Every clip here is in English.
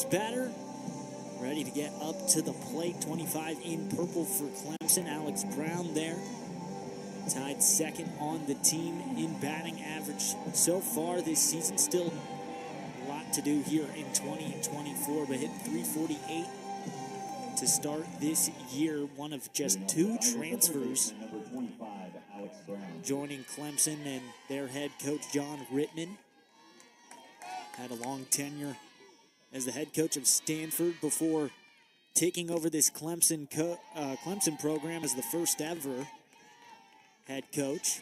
batter, ready to get up to the plate. 25 in purple for Clemson. Alex Brown there, tied second on the team in batting average so far this season. Still a lot to do here in 2024, but hit 348 to start this year. One of just two transfers joining Clemson, and their head coach John Rittman had a long tenure as the head coach of Stanford before taking over this Clemson program as the first ever head coach.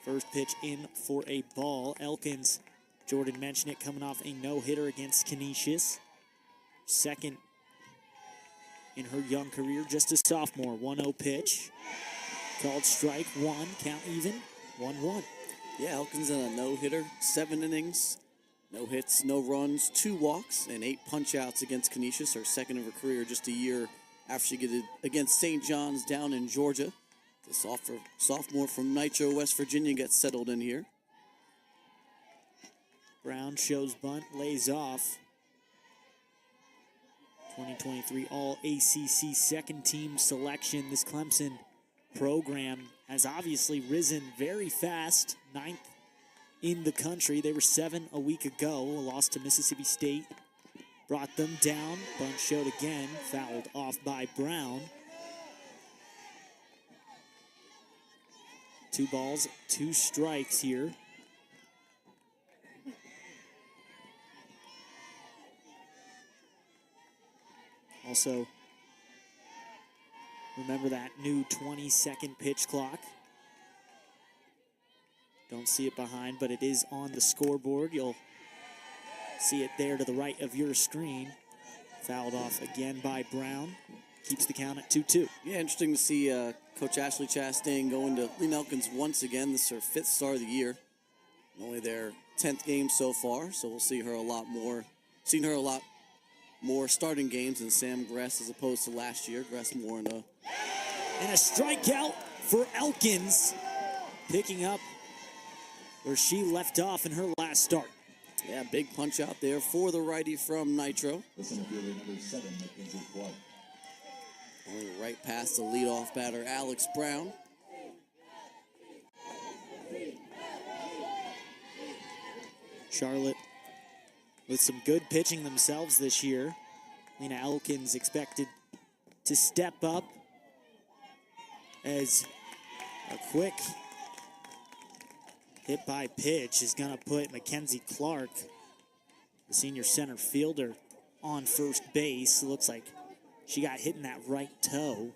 First pitch in for a ball. Elkins, Jordan mentioned it, coming off a no-hitter against Canisius. Second in her young career, just a sophomore. 1-0 pitch. Called strike one, count even, 1-1. Yeah, Elkins in a no-hitter, 7 innings, no hits, no runs, 2 walks, and 8 punch-outs against Canisius, her second of her career, just a year after she did it against St. John's down in Georgia. The sophomore from Nitro, West Virginia, gets settled in here. Brown shows bunt, lays off. 2023 All-ACC second-team selection. This Clemson program has obviously risen very fast, 9th in the country. They were 7 a week ago. A loss to Mississippi State brought them down. Bunt showed again, fouled off by Brown. 2 balls, 2 strikes here. Also, remember that new 20-second pitch clock. Don't see it behind, but it is on the scoreboard. You'll see it there to the right of your screen. Fouled off again by Brown. Keeps the count at 2-2. Yeah, interesting to see Coach Ashley Chastain going to Lynn Elkins once again. This is her 5th start of the year. Only their 10th game so far, so we'll see her a lot more. Seen her a lot more starting games than Sam Gress as opposed to last year. Gress more in a... And a strikeout for Elkins, picking up where she left off in her last start. Yeah, big punch out there for the righty from Nitro. Only right past the leadoff batter, Alex Brown. Charlotte with some good pitching themselves this year. Lena Elkins expected to step up as a quick hit by pitch is going to put Mackenzie Clark, the senior center fielder, on first base. It looks like she got hit in that right toe.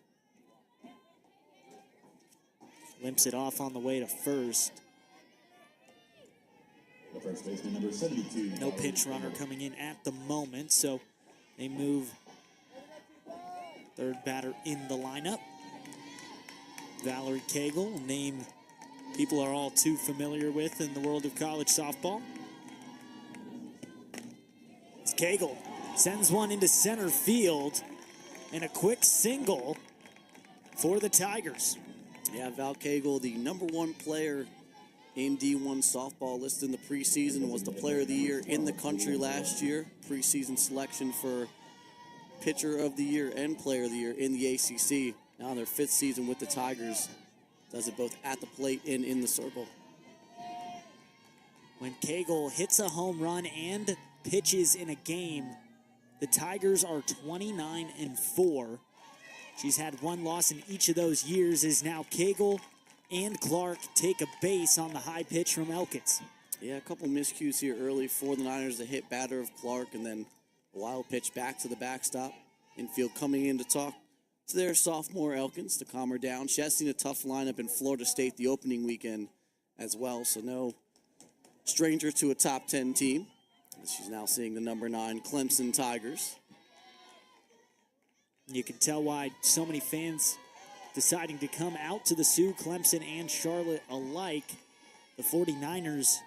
Limps it off on the way to first. The first baseman, number 72. No pinch runner coming in at the moment, so they move third batter in the lineup. Valerie Cagle, a name people are all too familiar with in the world of college softball. It's Cagle sends one into center field, and a quick single for the Tigers. Yeah, Val Cagle, the number 1 player in D1 softball listed in the preseason, was the player of the year in the country last year. Preseason selection for pitcher of the year and player of the year in the ACC. Now in their 5th season with the Tigers. Does it both at the plate and in the circle. When Cagle hits a home run and pitches in a game, the Tigers are 29-4. She's had 1 loss in each of those years, as now Cagle and Clark take a base on the high pitch from Elkins. Yeah, a couple miscues here early for the Niners. The hit batter of Clark, and then a wild pitch back to the backstop. Infield coming in to talk to their sophomore Elkins to calm her down. She has seen a tough lineup in Florida State the opening weekend as well, so no stranger to a top 10 team. She's now seeing the number 9 Clemson Tigers. You can tell why so many fans deciding to come out to the Sioux, Clemson and Charlotte alike. The 49ers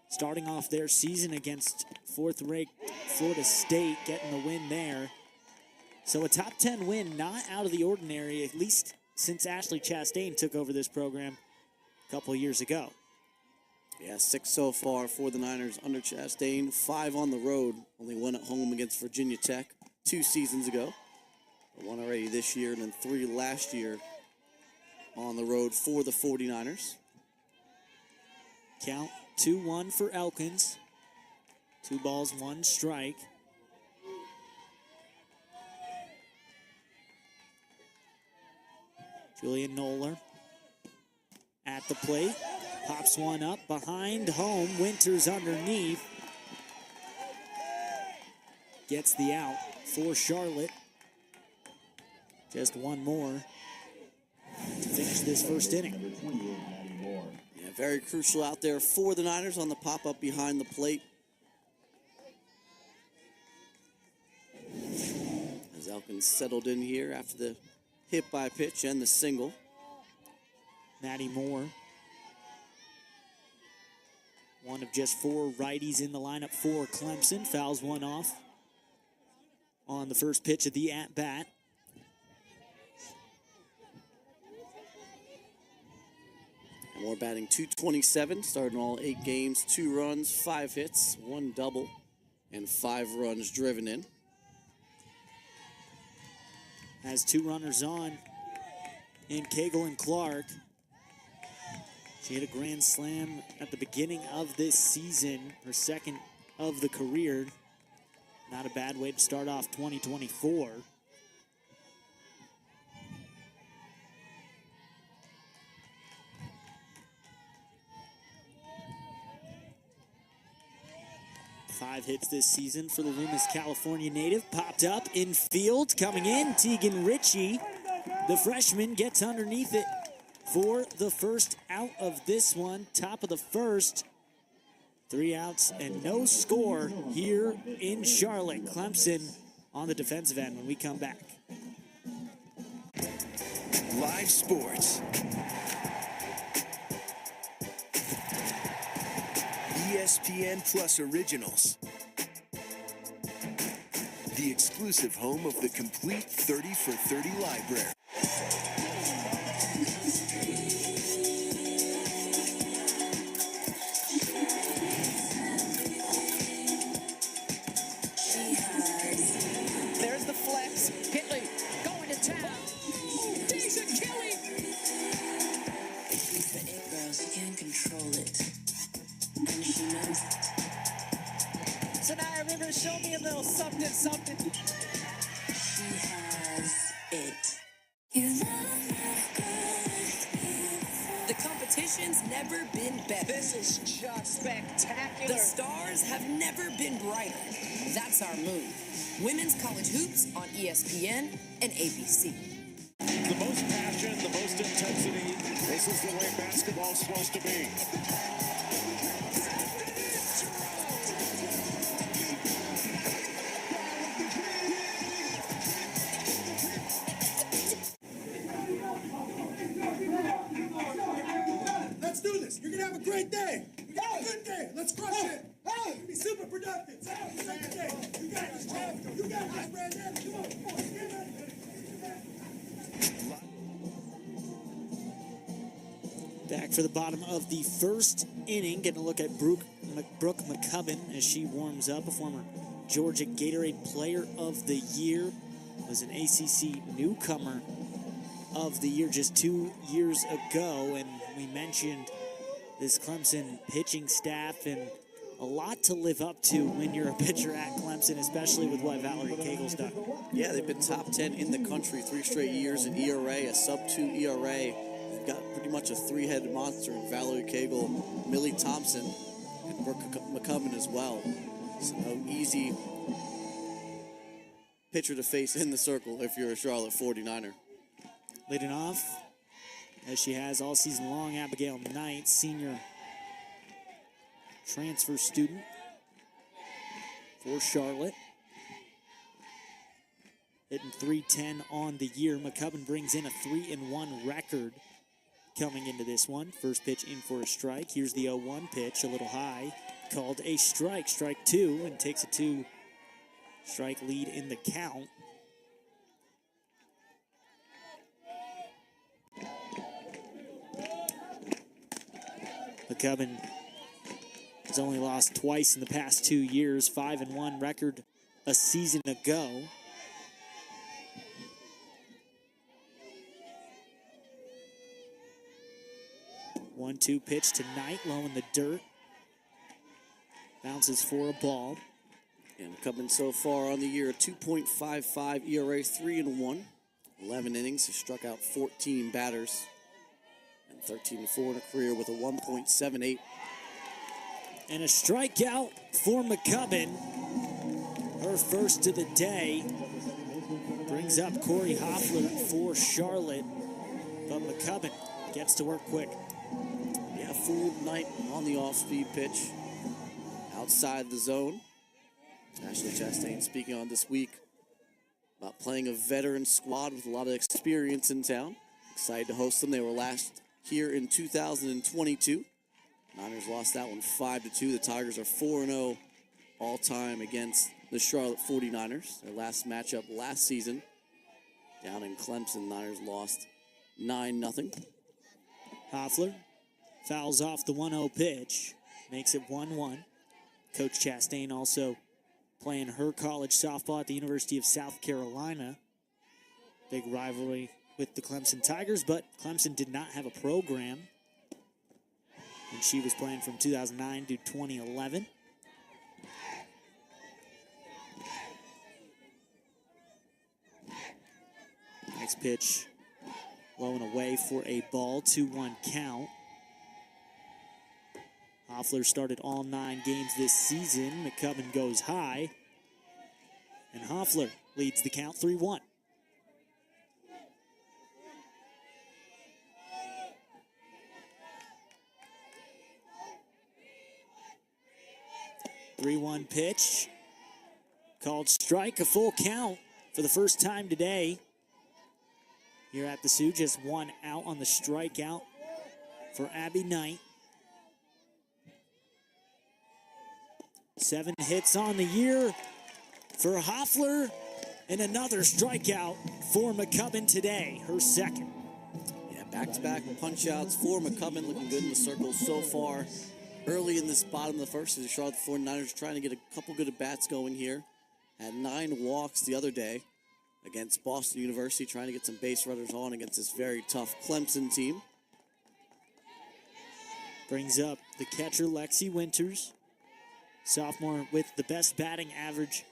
starting off their season against 4th-ranked Florida State, getting the win there. So a top 10 win, not out of the ordinary, at least since Ashley Chastain took over this program a couple years ago. Yeah, 6 so far for the Niners under Chastain, 5 on the road. Only 1 at home against Virginia Tech 2 seasons ago. 1 already this year, and then 3 last year on the road for the 49ers. Count 2-1 for Elkins. 2 balls, 1 strike. Julian Noller at the plate. Pops one up behind home. Winters underneath. Gets the out for Charlotte. Just 1 more to finish this first inning. Number 28, Maddie Moore. Yeah, very crucial out there for the Niners on the pop-up behind the plate. As Elkins settled in here after the hit by pitch and the single. Maddie Moore, one of just 4 righties in the lineup for Clemson, fouls one off on the first pitch of the at-bat. Moore batting .227, starting all 8 games, 2 runs, 5 hits, 1 double, and 5 runs driven in. Has 2 runners on in Cagle and Clark. She hit a grand slam at the beginning of this season, her second of the career. Not a bad way to start off 2024. Five hits this season for the Loomis, California native. Popped up in field, coming in. Tegan Ritchie, the freshman, gets underneath it for the first out of this one. Top of the first. 3 outs and no score here in Charlotte. Clemson on the defensive end when we come back. Live sports. ESPN Plus Originals. The exclusive home of the complete 30 for 30 library. There's the flex. Hitley going to town. Oh, Deja Kelly. She's the it girl. She can't control it. And she knows it. Sanaya Rivers, show me a little something, something. She has it. You The competition's never been better. This is just spectacular. The stars have never been brighter. That's our move. Women's college hoops on ESPN and ABC. The most passion, the most intensity. This is the way basketball's supposed to be. Let's do this. You're gonna have a great day. You got a good day. Let's crush it. Hey, be super productive. Second day. You got this, champ. You got this, Brandon. Come on, come on. Get ready. Back for the bottom of the first inning. Getting a look at Brooke McCubbin as she warms up. A former Georgia Gatorade Player of the Year. Was an ACC newcomer of the year just 2 years ago. And we mentioned this Clemson pitching staff and a lot to live up to when you're a pitcher at Clemson, especially with what Valerie Cagle's done. Yeah, they've been top 10 in the country 3 straight years in ERA, a sub-2 ERA. They've got pretty much a 3-headed monster in Valerie Cagle, Millie Thompson, and Brooke McCubbin as well. So no easy pitcher to face in the circle if you're a Charlotte 49er. Leading off, as she has all season long, Abigail Knight, senior transfer student for Charlotte. Hitting .310 on the year. McCubbin brings in a 3-1 record coming into this one. First pitch in for a strike. Here's the 0-1 pitch, a little high, called a strike. Strike 2, and takes a 2-strike lead in the count. McCubbin He's only lost twice in the past 2 years, 5-1 record a season ago. One-two pitch tonight, low in the dirt. Bounces for a ball. And coming so far on the year, a 2.55 ERA, 3-1. 11 innings, he struck out 14 batters. And 13-4 in a career with a 1.78. And a strikeout for McCubbin. Her first of the day. Brings up Corey Hoffler for Charlotte. But McCubbin gets to work quick. Yeah, full night on the off-speed pitch. Outside the zone. Ashley Chastain speaking on this week about playing a veteran squad with a lot of experience in town. Excited to host them. They were last here in 2022. Niners lost that one 5-2. The Tigers are 4-0 all-time against the Charlotte 49ers. Their last matchup last season down in Clemson. Niners lost 9-0. Hoffler fouls off the 1-0 pitch. Makes it 1-1. Coach Chastain also playing her college softball at the University of South Carolina. Big rivalry with the Clemson Tigers, but Clemson did not have a program. And she was playing from 2009 to 2011. Next pitch, low and away for a ball, 2-1 count. Hoffler started all 9 games this season. McCubbin goes high. And Hoffler leads the count 3-1. Three-one pitch. Called strike, a full count for the first time today. Here at the Sioux, just 1 out on the strikeout for Abby Knight. 7 hits on the year for Hoffler, and another strikeout for McCubbin today, her second. Yeah, back-to-back punch-outs for McCubbin, looking good in the circle so far. Early in this bottom of the first, the Charlotte 49ers trying to get a couple good at-bats going here. Had 9 walks the other day against Boston University, trying to get some base runners on against this very tough Clemson team. Brings up the catcher, Lexi Winters. Sophomore with the best batting average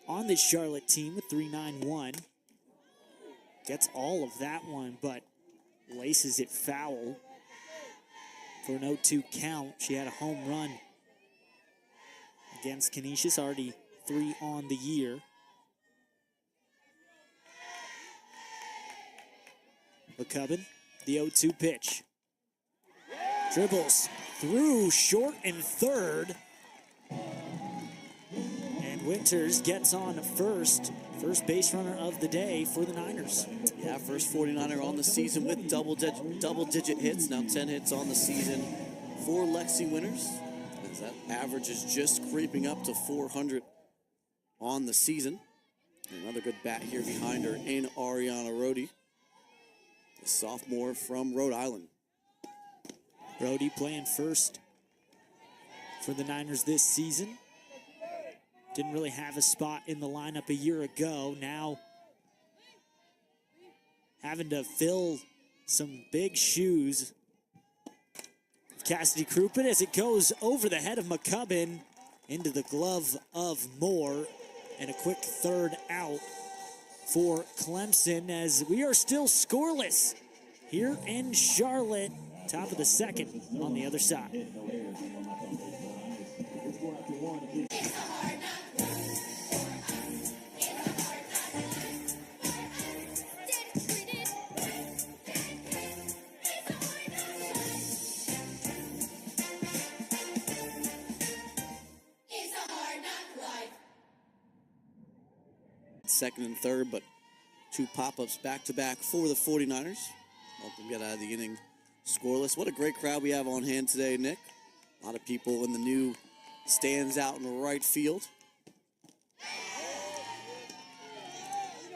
on this Charlotte team with .391. Gets all of that one, but laces it foul for an 0-2 count. She had a home run against Canisius, already 3 on the year. McCubbin, the 0-2 pitch. Dribbles through short and third. And Winters gets on first base runner of the day for the Niners. Yeah, first 49er on the season with double-digit hits. Now 10 hits on the season for Lexi Winters. As that average is just creeping up to 400 on the season. And another good bat here behind her in Ariana Rhodey, the sophomore from Rhode Island. Rhodey playing first for the Niners this season. Didn't really have a spot in the lineup a year ago. Now having to fill some big shoes. Cassidy Crouppen as it goes over the head of McCubbin into the glove of Moore. And a quick third out for Clemson as we are still scoreless here in Charlotte. Top of the second on the other side. Second and third, but 2 pop-ups back-to-back for the 49ers. Help them get out of the inning scoreless. What a great crowd we have on hand today, Nick. A lot of people in the new stands out in the right field.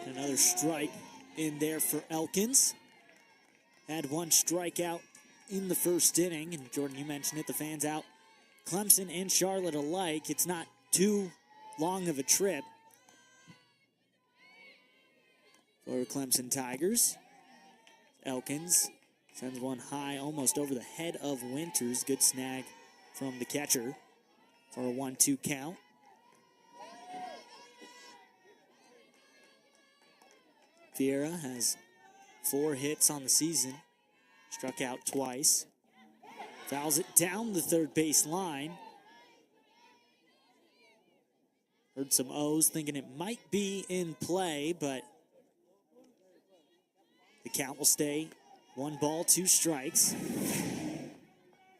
Another strike in there for Elkins. Had 1 strikeout in the first inning, and Jordan, you mentioned it, the fans out Clemson and Charlotte alike. It's not too long of a trip for Clemson Tigers. Elkins sends one high almost over the head of Winters. Good snag from the catcher for a 1-2 count. Vieira has 4 hits on the season. Struck out twice. Fouls it down the third base line. Heard some O's thinking it might be in play, but the count will stay 1 ball, 2 strikes.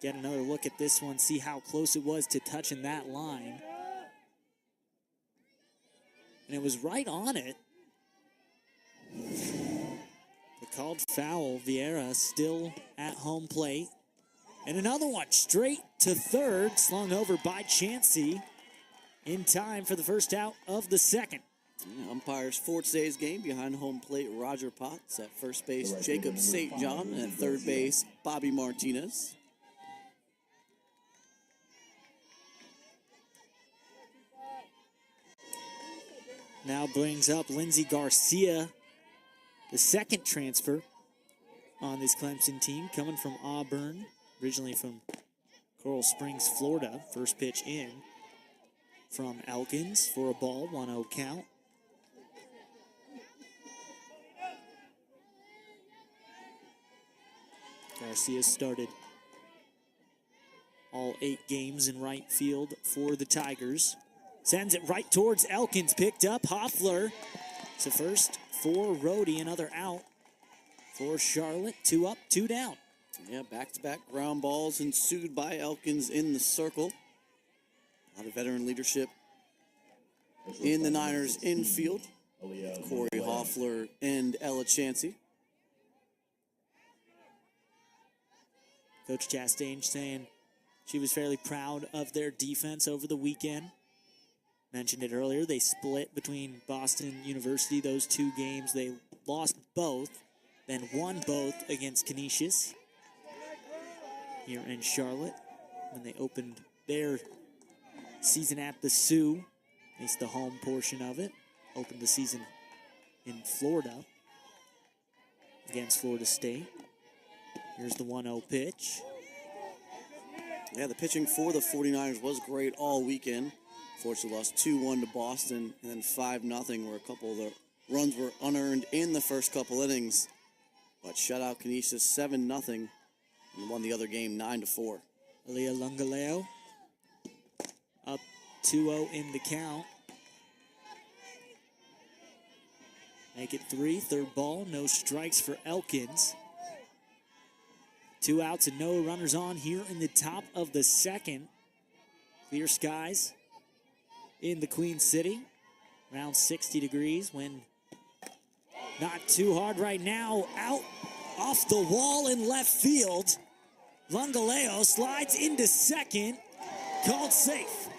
Get another look at this one, see how close it was to touching that line. And it was right on it. The called foul. Vieira still at home plate. And another one straight to third, slung over by Chansey in time for the first out of the second. Yeah, umpires for today's game behind home plate, Roger Potts. At first base, Jacob St. John. And at third base, Bobby Martinez. Now brings up Lindsey Garcia, the second transfer on this Clemson team, coming from Auburn, originally from Coral Springs, Florida. First pitch in from Elkins for a ball, 1-0 count. Garcia started all 8 games in right field for the Tigers. Sends it right towards Elkins, picked up. Hoffler. It's the first for Rhodey, another out for Charlotte. 2 up, 2 down. Yeah, back-to-back ground balls ensued by Elkins in the circle. A lot of veteran leadership in the Niners infield. Corey Hoffler and Ella Chansey. Coach Chastain saying she was fairly proud of their defense over the weekend. Mentioned it earlier, they split between Boston University, those 2 games. They lost both, then won both against Canisius here in Charlotte when they opened their season at the Sioux, at least the home portion of it. Opened the season in Florida against Florida State. Here's the 1-0 pitch. Yeah, the pitching for the 49ers was great all weekend. Fortunately lost 2-1 to Boston and then 5-0, where a couple of the runs were unearned in the first couple innings. But shut out Canisius 7-0 and won the other game 9-4. Aaliyah Lungaleo up 2-0 in the count. Make it 3, third ball, no strikes for Elkins. 2 outs and no runners on here in the top of the second. Clear skies in the Queen City. Around 60 degrees. Wind not too hard right now. Out off the wall in left field. Lungaleo slides into second. Called safe.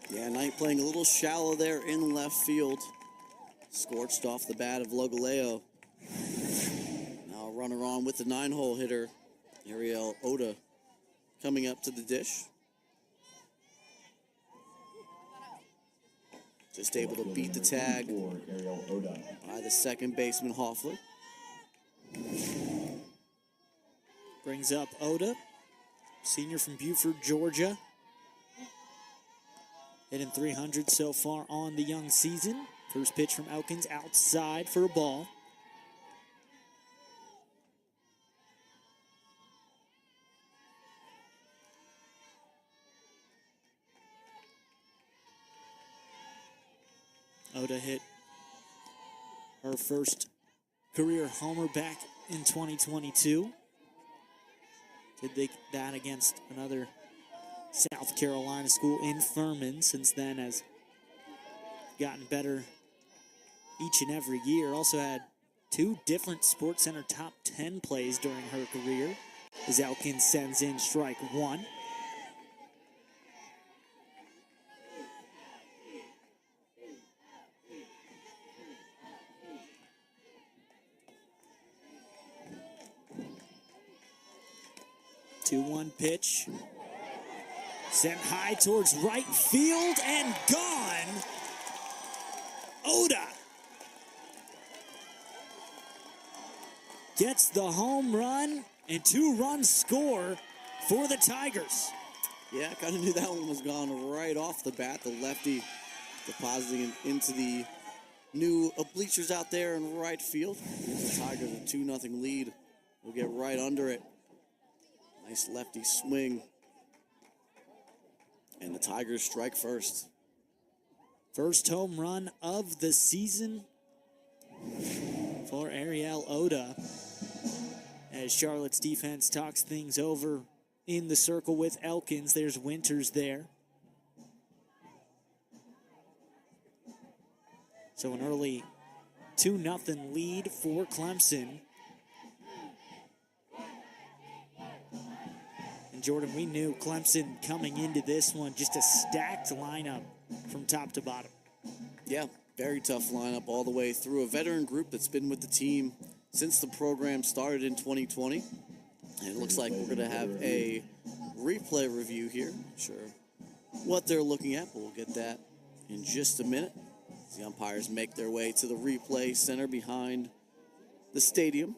Yeah, Knight playing a little shallow there in left field. Scorched off the bat of Lungaleo. Now a runner on with the 9-hole hitter, Ariel Oda, coming up to the dish. Just able to beat the tag by the second baseman, Hoffler. Brings up Oda, senior from Buford, Georgia. Hitting 300 so far on the young season. First pitch from Elkins outside for a ball. Oda hit her first career homer back in 2022. Did that against another South Carolina school in Furman. Since then has gotten better each and every year. Also had 2 different SportsCenter top 10 plays during her career. As Elkins sends in strike 1. 2-1 pitch. Sent high towards right field and gone. Oda gets the home run and 2-run score for the Tigers. Yeah, kind of knew that one was gone right off the bat. The lefty depositing it into the new bleachers out there in right field. The Tigers a 2-0 lead. We'll get right under it. Nice lefty swing. And the Tigers strike first. First home run of the season for Ariel Oda, as Charlotte's defense talks things over in the circle with Elkins. There's Winters there. So an early 2-0 lead for Clemson. And Jordan, we knew Clemson coming into this one, just a stacked lineup from top to bottom. Yeah, very tough lineup all the way through. A veteran group that's been with the team since the program started in 2020. And it looks like we're going to have a replay review here. Not sure what they're looking at, but we'll get that in just a minute. As the umpires make their way to the replay center behind the stadium.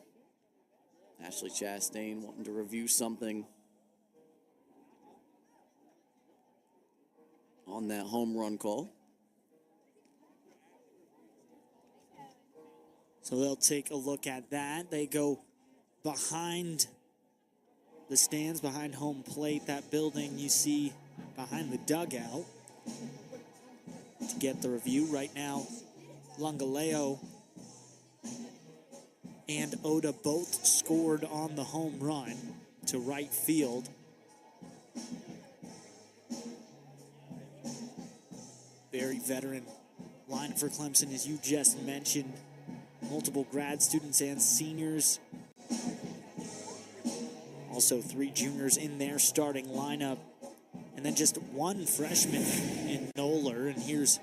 Ashley Chastain wanting to review something on that home run call. So they'll take a look at that. They go behind the stands, behind home plate, that building you see behind the dugout, to get the review. Right now, Lungaleo and Oda both scored on the home run to right field. Very veteran line for Clemson, as you just mentioned. Multiple grad students and seniors. Also 3 juniors in their starting lineup. And then just 1 freshman in Noller. And here's,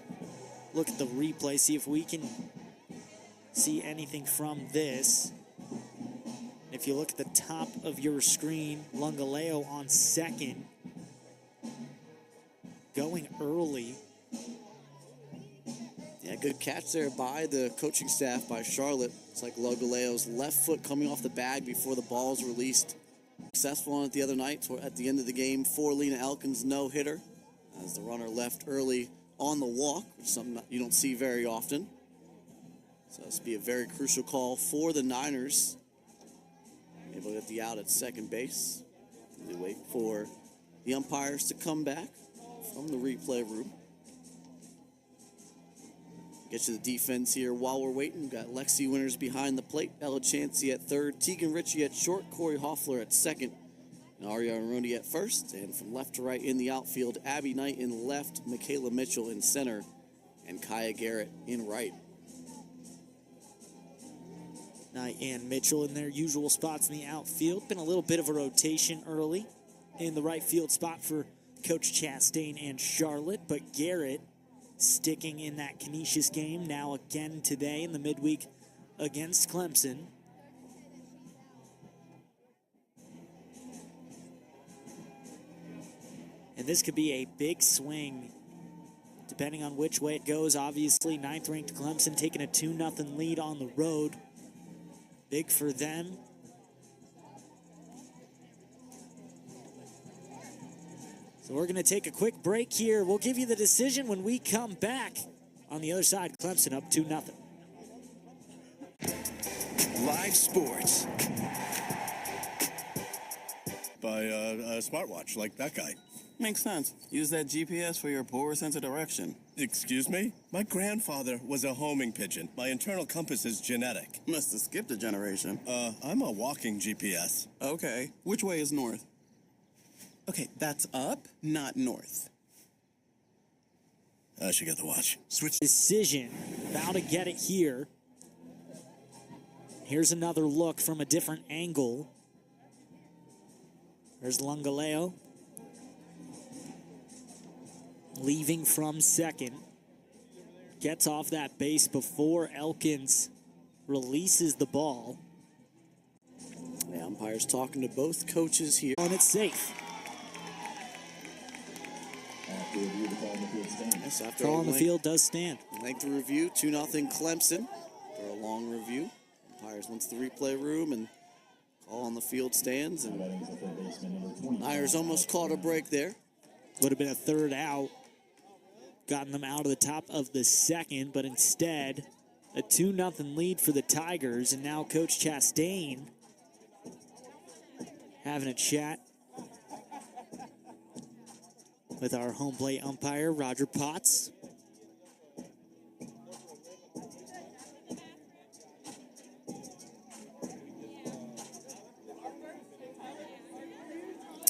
look at the replay, see if we can see anything from this. If you look at the top of your screen, Lungaleo on second. Going early. Yeah, good catch there by the coaching staff, by Charlotte. It's like Lugaleo's left foot coming off the bag before the ball's released. Successful on it the other night at the end of the game for Lena Elkins' no-hitter, as the runner left early on the walk, which is something you don't see very often. So this will be a very crucial call for the Niners. Able to get the out at second base. They wait for the umpires to come back from the replay room. Get to the defense here while we're waiting. We've got Lexi Winters behind the plate, Ella Chansey at third, Tegan Ritchie at short, Corey Hoffler at second, and Ariana Rooney at first. And from left to right in the outfield, Abby Knight in left, Michaela Mitchell in center, and Kaya Garrett in right. Knight and Mitchell in their usual spots in the outfield. Been a little bit of a rotation early in the right field spot for Coach Chastain and Charlotte, but Garrett sticking in that Canisius game now again today in the midweek against Clemson. And this could be a big swing depending on which way it goes. Obviously, 9th-ranked Clemson taking a 2-0 lead on the road. Big for them. So we're going to take a quick break here. We'll give you the decision when we come back. On the other side, Clemson up 2-0. Live sports. By a smartwatch, like that guy. Makes sense. Use that GPS for your poor sense of direction. Excuse me? My grandfather was a homing pigeon. My internal compass is genetic. Must have skipped a generation. I'm a walking GPS. Okay. Which way is north? Okay, that's up, not north. I should get the watch. Switch decision. About to get it here. Here's another look from a different angle. There's Lungaleo. Leaving from second. Gets off that base before Elkins releases the ball. The umpire's talking to both coaches here. And it's safe. After review, the call on the field stands. Yes, after Call a on the field does stand. length of review, 2-0 Clemson. For a long review, umpires went to the replay room and call on the field stands. And Batting is the third baseman, number 20. Irish almost caught a break there. Would have been a third out, gotten them out of the top of the second, but instead a 2-0 lead for the Tigers. And now Coach Chastain having a chat with our home plate umpire, Roger Potts.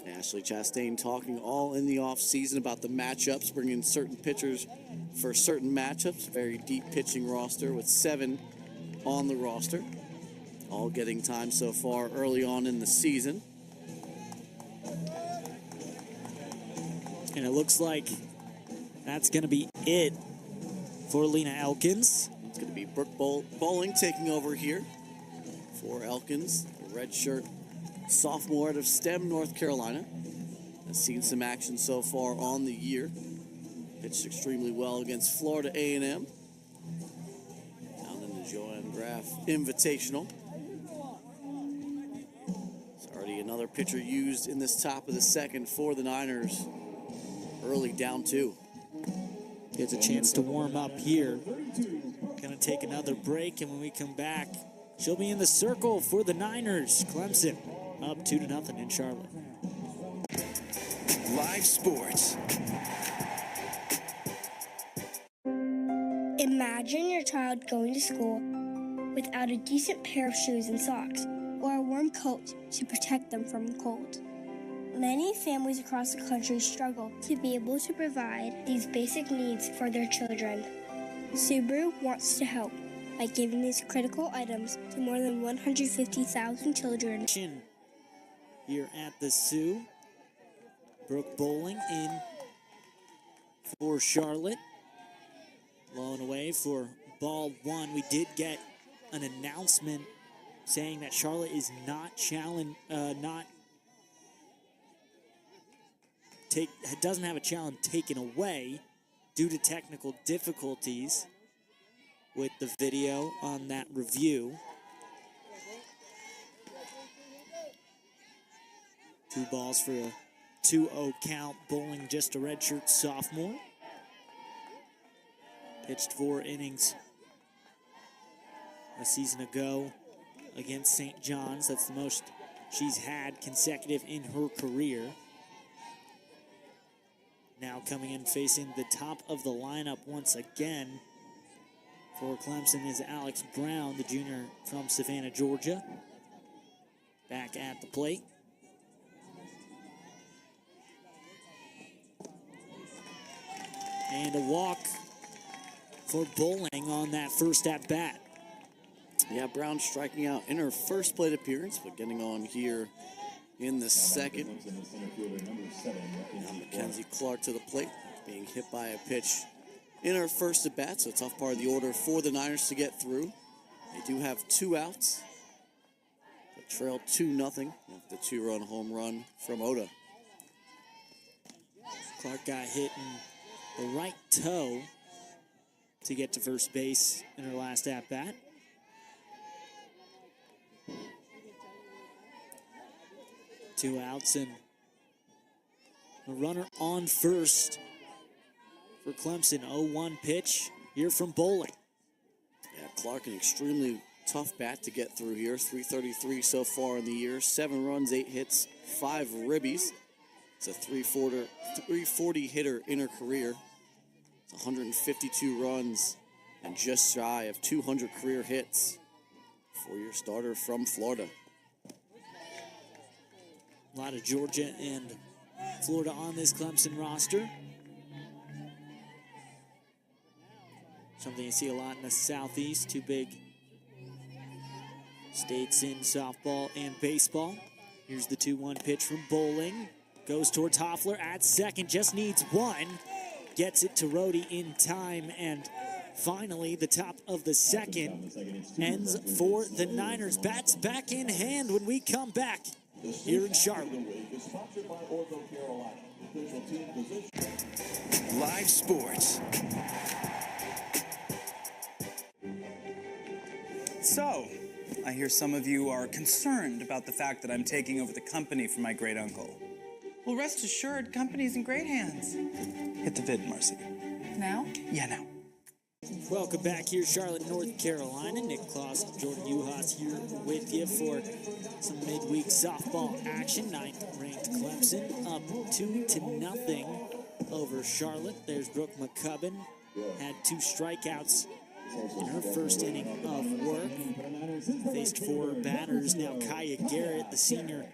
Ashley Chastain talking all in the offseason about the matchups, bringing certain pitchers for certain matchups. Very deep pitching roster with 7 on the roster. All getting time so far early on in the season. And it looks like that's going to be it for Lena Elkins. It's going to be Brooke Bowling taking over here for Elkins, the redshirt sophomore out of STEM, North Carolina. Has seen some action so far on the year. Pitched extremely well against Florida A&M. Down in the Joanne Graff Invitational. It's already another pitcher used in this top of the second for the Niners. Early down 2. Gets a chance to warm up here. Gonna take another break, and when we come back, she'll be in the circle for the Niners. Clemson up 2-0 in Charlotte. Live sports. Imagine your child going to school without a decent pair of shoes and socks, or a warm coat to protect them from the cold. Many families across the country struggle to be able to provide these basic needs for their children. Subaru wants to help by giving these critical items to more than 150,000 children. Here at the Sioux, Brooke Bowling in for Charlotte. Low and away for ball 1. We did get an announcement saying that Charlotte is not doesn't have a challenge taken away due to technical difficulties with the video on that review. 2 balls for a 2-0 count. Bowling, just a redshirt sophomore. Pitched 4 innings a season ago against St. John's. That's the most she's had consecutive in her career. Now coming in facing the top of the lineup once again for Clemson is Alex Brown, the junior from Savannah, Georgia. Back at the plate. And a walk for Bowling on that first at-bat. Yeah, Brown striking out in her first plate appearance, but getting on here in the second. Now Mackenzie Clark to the plate, being hit by a pitch in her first at-bat, so a tough part of the order for the Niners to get through. They do have 2 outs, but trail 2-0 with the 2-run home run from Oda. Clark got hit in the right toe to get to first base in her last at-bat. Two outs and a runner on first for Clemson. 0-1 pitch here from Bowling. Yeah, Clark, an extremely tough bat to get through here. 333 so far in the year. 7 runs, 8 hits, 5 ribbies. It's a 340 hitter in her career. It's 152 runs and just shy of 200 career hits. 4-year starter from Florida. A lot of Georgia and Florida on this Clemson roster. Something you see a lot in the Southeast. 2 big states in softball and baseball. Here's the 2-1 pitch from Bowling. Goes towards Hoffler at second. Just needs 1. Gets it to Rhodey in time. And Finally, the top of the second ends for the Niners. Bats back in hand when we come back here in Charlotte. Live sports. So, I hear some of you are concerned about the fact that I'm taking over the company from my great uncle. Well, rest assured, company's in great hands. Hit the vid, Marcy. Now? Yeah, now. Welcome back here, Charlotte, North Carolina. Nick Kloss and Jordan Uhas here with you for some midweek softball action. 9th-ranked Clemson up 2-0 over Charlotte. There's Brooke McCubbin, had 2 strikeouts in her first inning of work. Faced 4 batters. Now Kaya Garrett, the senior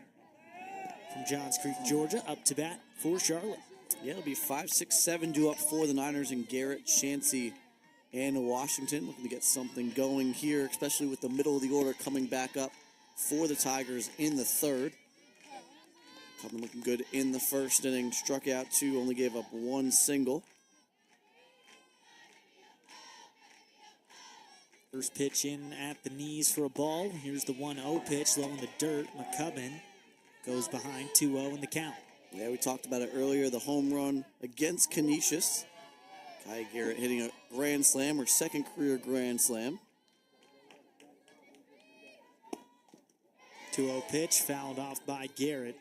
from Johns Creek, Georgia, up to bat for Charlotte. Yeah, it'll be 5, 6, 7 due up for the Niners and Garrett, Chansey, and Washington. Looking to get something going here, especially with the middle of the order coming back up for the Tigers in the third. Coming looking good in the first inning. Struck out 2, only gave up 1 single. First pitch in at the knees for a ball. Here's the 1-0 pitch, low in the dirt. McCubbin goes behind, 2-0 in the count. Yeah, we talked about it earlier, the home run against Canisius. Kaya Garrett hitting a grand slam, her second career grand slam. 2-0 pitch, fouled off by Garrett.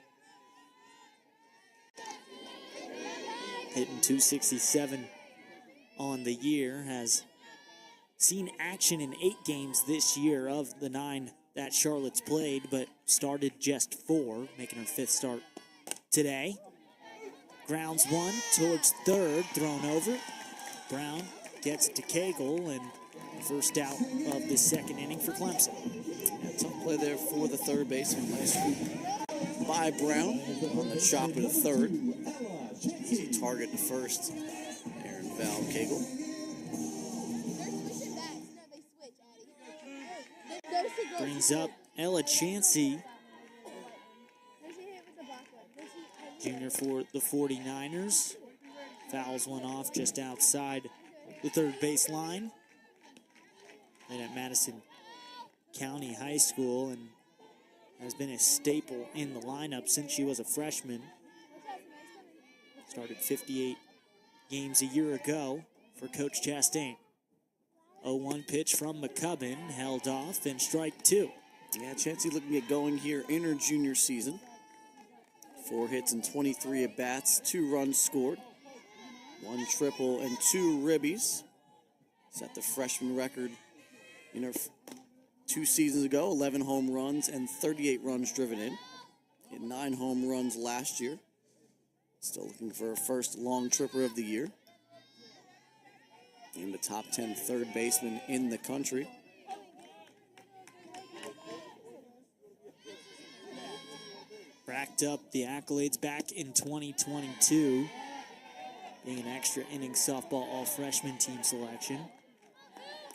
Hitting 267 on the year, has seen action in 8 games this year of the 9 that Charlotte's played, but started just 4, making her 5th start today. Grounds 1 towards third, thrown over. Brown gets it to Cagle, and first out of the second inning for Clemson. Yeah, tough play there for the third baseman. Nice scoop by Brown on the chop to the third. Easy target to first. Aaron Val Cagle. Brings up Ella Chansey, junior for the 49ers. Fouls one off just outside the third base line. And at Madison County High School, and has been a staple in the lineup since she was a freshman. Started 58 games a year ago for Coach Chastain. 0-1 pitch from McCubbin, held off, and strike 2. Yeah, Chansey looking to get going here in her junior season. 4 hits and 23 at-bats, 2 runs scored. 1 triple and 2 ribbies. Set the freshman record in her 2 seasons ago, 11 home runs and 38 runs driven in. Hit 9 home runs last year. Still looking for her first long tripper of the year. Named the top 10 third baseman in the country. Racked up the accolades back in 2022. Being an extra inning softball all-freshman team selection.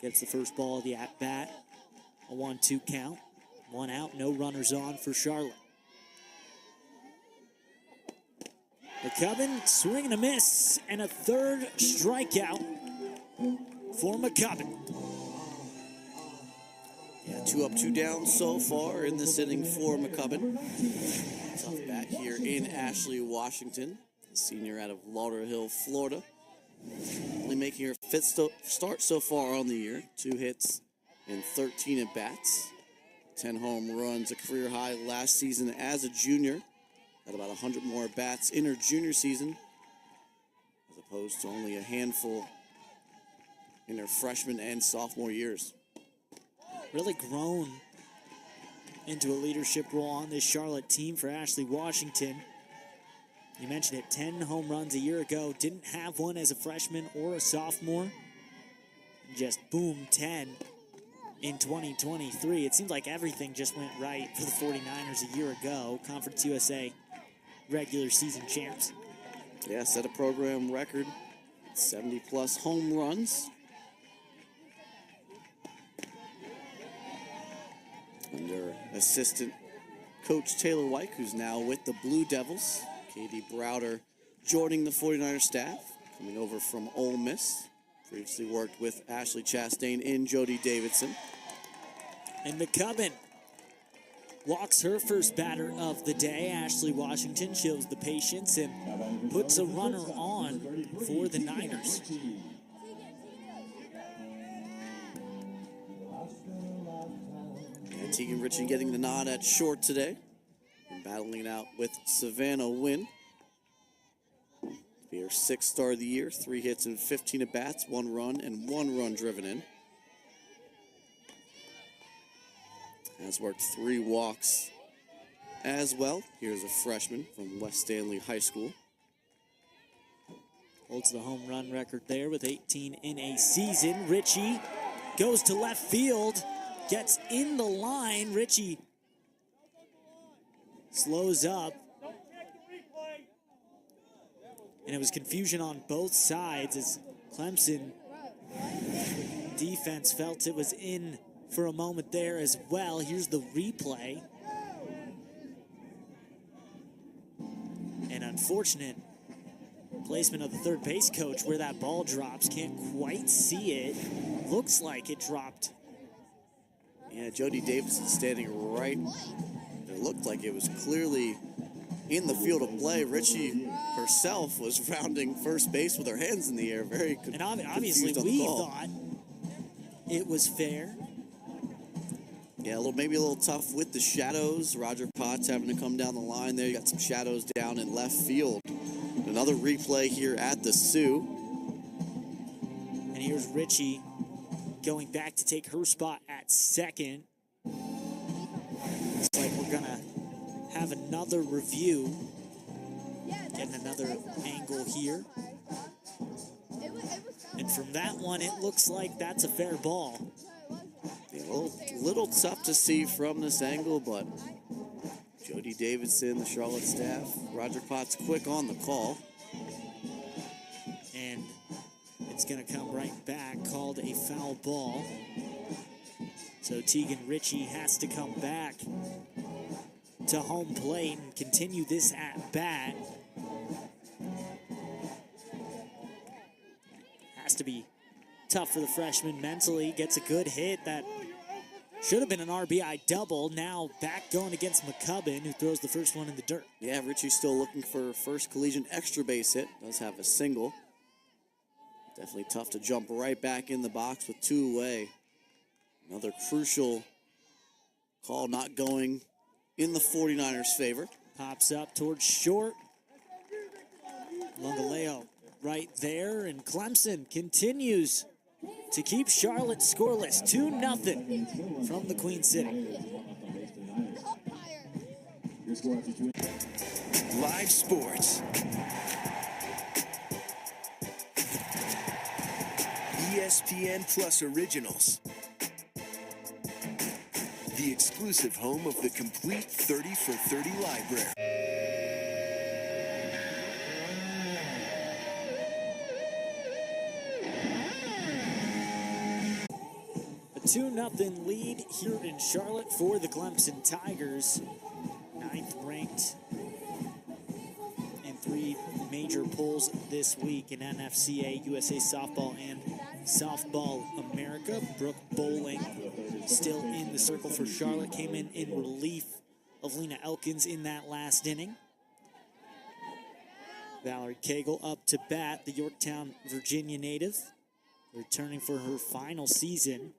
Gets the first ball of the at-bat. A 1-2 count. 1 out, no runners on for Charlotte. McCubbin, swing and a miss, and a 3rd strikeout for McCubbin. Yeah, 2 up, 2 down so far in this inning for McCubbin. Tough bat here in Ashley, Washington. The senior out of Lauderhill, Florida. Only making her 5th start so far on the year. 2 hits and 13 at-bats. 10 home runs, a career high last season as a junior. Had about 100 more at-bats in her junior season, as opposed to only a handful in her freshman and sophomore years. Really grown into a leadership role on this Charlotte team for Ashley Washington. You mentioned it, 10 home runs a year ago. Didn't have one as a freshman or a sophomore. Just boom, 10 in 2023. It seems like everything just went right for the 49ers a year ago. Conference USA regular season champs. Yeah, set a program record. 70-plus home runs. Under assistant coach Taylor White, who's now with the Blue Devils. Katie Browder joining the 49ers staff, coming over from Ole Miss. Previously worked with Ashley Chastain in Jody Davidson. And McCubbin walks her first batter of the day. Ashley Washington shows the patience and puts a runner on for the Niners. And Tegan Ritchie getting the nod at short today. And battling it out with Savannah Wynn. Be her 6th start of the year, 3 hits and 15 at-bats, 1 run and 1 run driven in. Has worked 3 walks as well. Here's a freshman from West Stanley High School. Holds the home run record there with 18 in a season. Ritchie goes to left field, gets in the line. Ritchie slows up. And it was confusion on both sides as Clemson defense felt it was in for a moment there as well. Here's the replay. An unfortunate placement of the third base coach where that ball drops. Can't quite see it. Looks like it dropped. Yeah, Jody Davidson standing right. It looked like it was clearly in the field of play. Ritchie herself was rounding first base with her hands in the air. Very and obviously we thought it was fair. Yeah, maybe a little tough with the shadows. Roger Potts having to come down the line there. You got some shadows down in left field. Another replay here at the Sioux. And here's Ritchie going back to take her spot at second. Looks like we're gonna have another review. Getting another angle here. And from that one, it looks like that's a fair ball. Yeah, a little tough to see from this angle, but Jody Davidson, the Charlotte staff, Roger Potts quick on the call. And it's going to come right back, called a foul ball. So Tegan Ritchie has to come back to home plate and continue this at bat. Has to be tough for the freshman mentally. Gets a good hit that should have been an RBI double. Now back going against McCubbin, who throws the first one in the dirt. Yeah, Ritchie's still looking for her first collegiate extra base hit. Does have a single. Definitely tough to jump right back in the box with 2 away. Another crucial call not going in the 49ers' favor. Pops up towards short. Lungaleo right there, and Clemson continues to keep Charlotte scoreless. 2-0 from the Queen City. Live sports. ESPN Plus Originals. The exclusive home of the complete 30 for 30 library. A 2-0 lead here in Charlotte for the Clemson Tigers. 9th ranked in 3 major polls this week in NFCA, USA Softball, and Softball America. Brooke Bowling still in the circle for Charlotte. Came in relief of Lena Elkins in that last inning. Valerie Cagle up to bat, the Yorktown, Virginia native, returning for her final season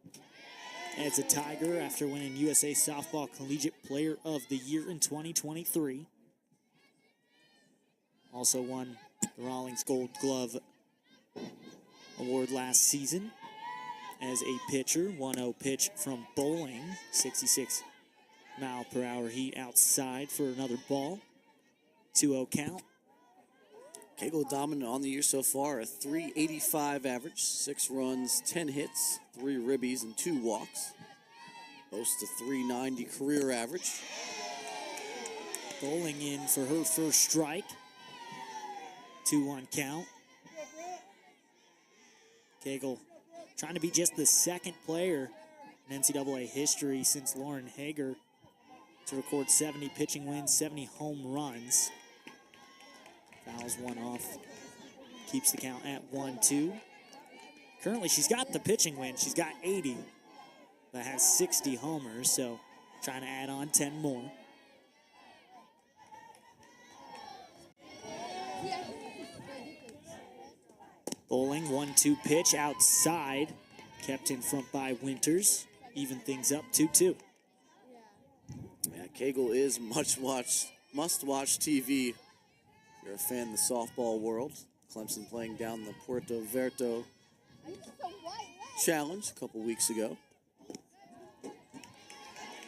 as a Tiger after winning USA Softball Collegiate Player of the Year in 2023. Also won the Rawlings Gold Glove Award last season as a pitcher. 1-0 pitch from Bowling. 66-mile-per-hour heat outside for another ball. 2-0 count. Cagle dominant on the year so far, a .385 average, 6 runs, 10 hits, 3 ribbies, and 2 walks. Boasts a .390 career average. Bowling in for her first strike. 2-1 count. Cagle trying to be just the second player in NCAA history since Lauren Hager to record 70 pitching wins, 70 home runs. Fouls one off. Keeps the count at 1-2. Currently, she's got the pitching win. She's got 80. That has 60 homers, so trying to add on 10 more. Bowling, 1-2 pitch outside. Kept in front by Winters. Even things up 2-2. Yeah, Cagle is must-watch TV. If you're a fan of the softball world. Clemson playing down the Puerto Verto Challenge a couple weeks ago.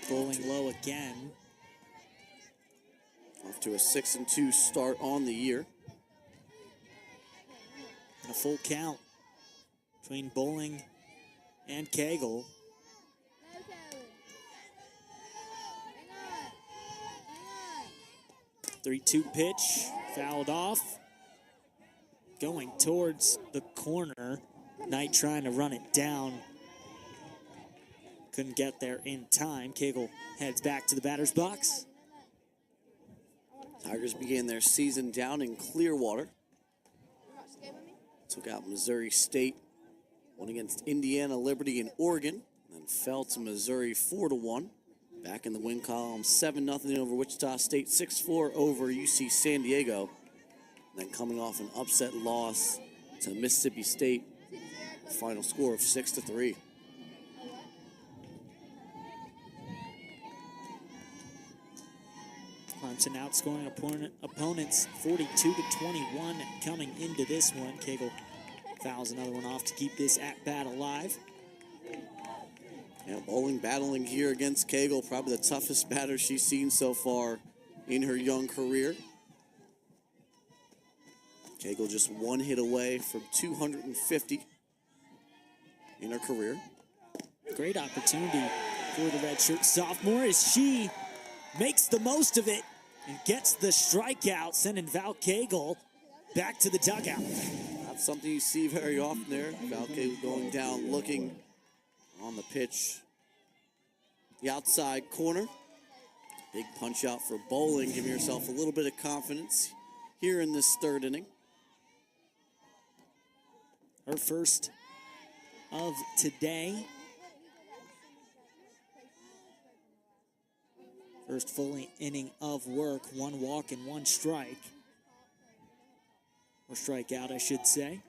Bowling low again. Off to a 6-2 start on the year. And a full count between Bowling and Cagle. Three 3-2 pitch, fouled off. Going towards the corner. Knight trying to run it down. Couldn't get there in time. Cagle heads back to the batter's box. Tigers began their season down in Clearwater. Took out Missouri State. Won against Indiana, Liberty, and Oregon. Then fell to Missouri 4-1. Back in the win column, 7-0 over Wichita State, 6-4 over UC San Diego. And then coming off an upset loss to Mississippi State. Final score of 6-3. Clemson outscoring opponents 42-21 coming into this one. Cagle fouls another one off to keep this at-bat alive. Yeah, Bowling battling here against Cagle, probably the toughest batter she's seen so far in her young career. Cagle just one hit away from 250 in her career. Great opportunity for the redshirt sophomore as she makes the most of it and gets the strikeout, sending Val Cagle back to the dugout. Not something you see very often there. Val Cagle going down, looking on the pitch. The outside corner. Big punch out for Bowling, giving yourself a little bit of confidence here in this third inning. Her first of today. First full inning of work, 1 walk and 1 strike. Or strikeout, I should say.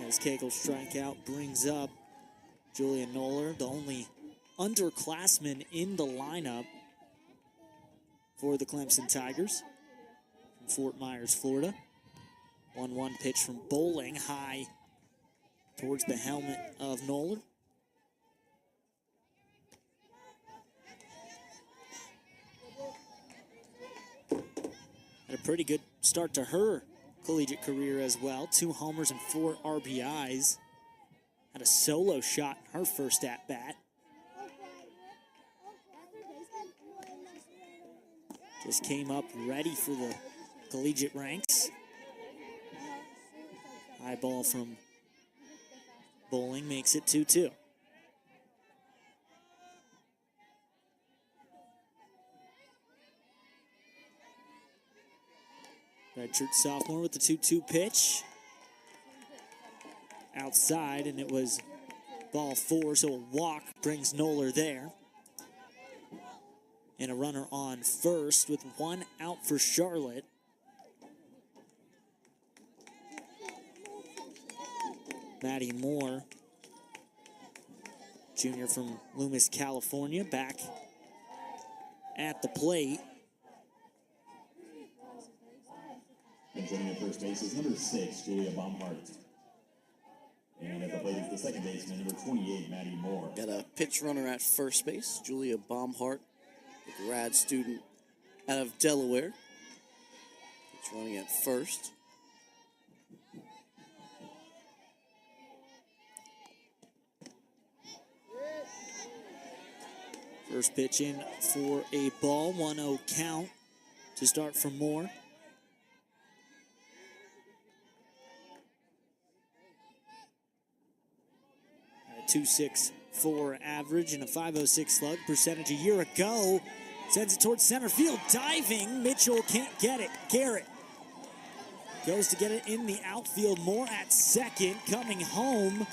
As Cagle's strikeout brings up Julia Noller, the only underclassman in the lineup for the Clemson Tigers from Fort Myers, Florida. 1-1 pitch from Bowling, high towards the helmet of Noller. Had a pretty good start to her collegiate career as well. 2 homers and 4 RBIs. Had a solo shot in her first at-bat. Just came up ready for the collegiate ranks. High ball from Bowling makes it 2-2. Redshirt sophomore with the 2-2 pitch. Outside, and it was ball 4, so a walk brings Noller there. And a runner on first with 1 out for Charlotte. Maddie Moore, junior from Loomis, California, back at the plate. And joining at first base is number 6, Julia Baumhart. And at the plate is the second baseman, number 28, Maddie Moore. Got a pitch runner at first base, Julia Baumhart, a grad student out of Delaware. Pitch running at first. First pitch in for a ball, 1-0 count to start for Moore. A 2.64 average and a 5.06 slug percentage a year ago. Sends it towards center field, diving. Mitchell can't get it. Garrett Goes to get it in the outfield. Moore at second. Coming home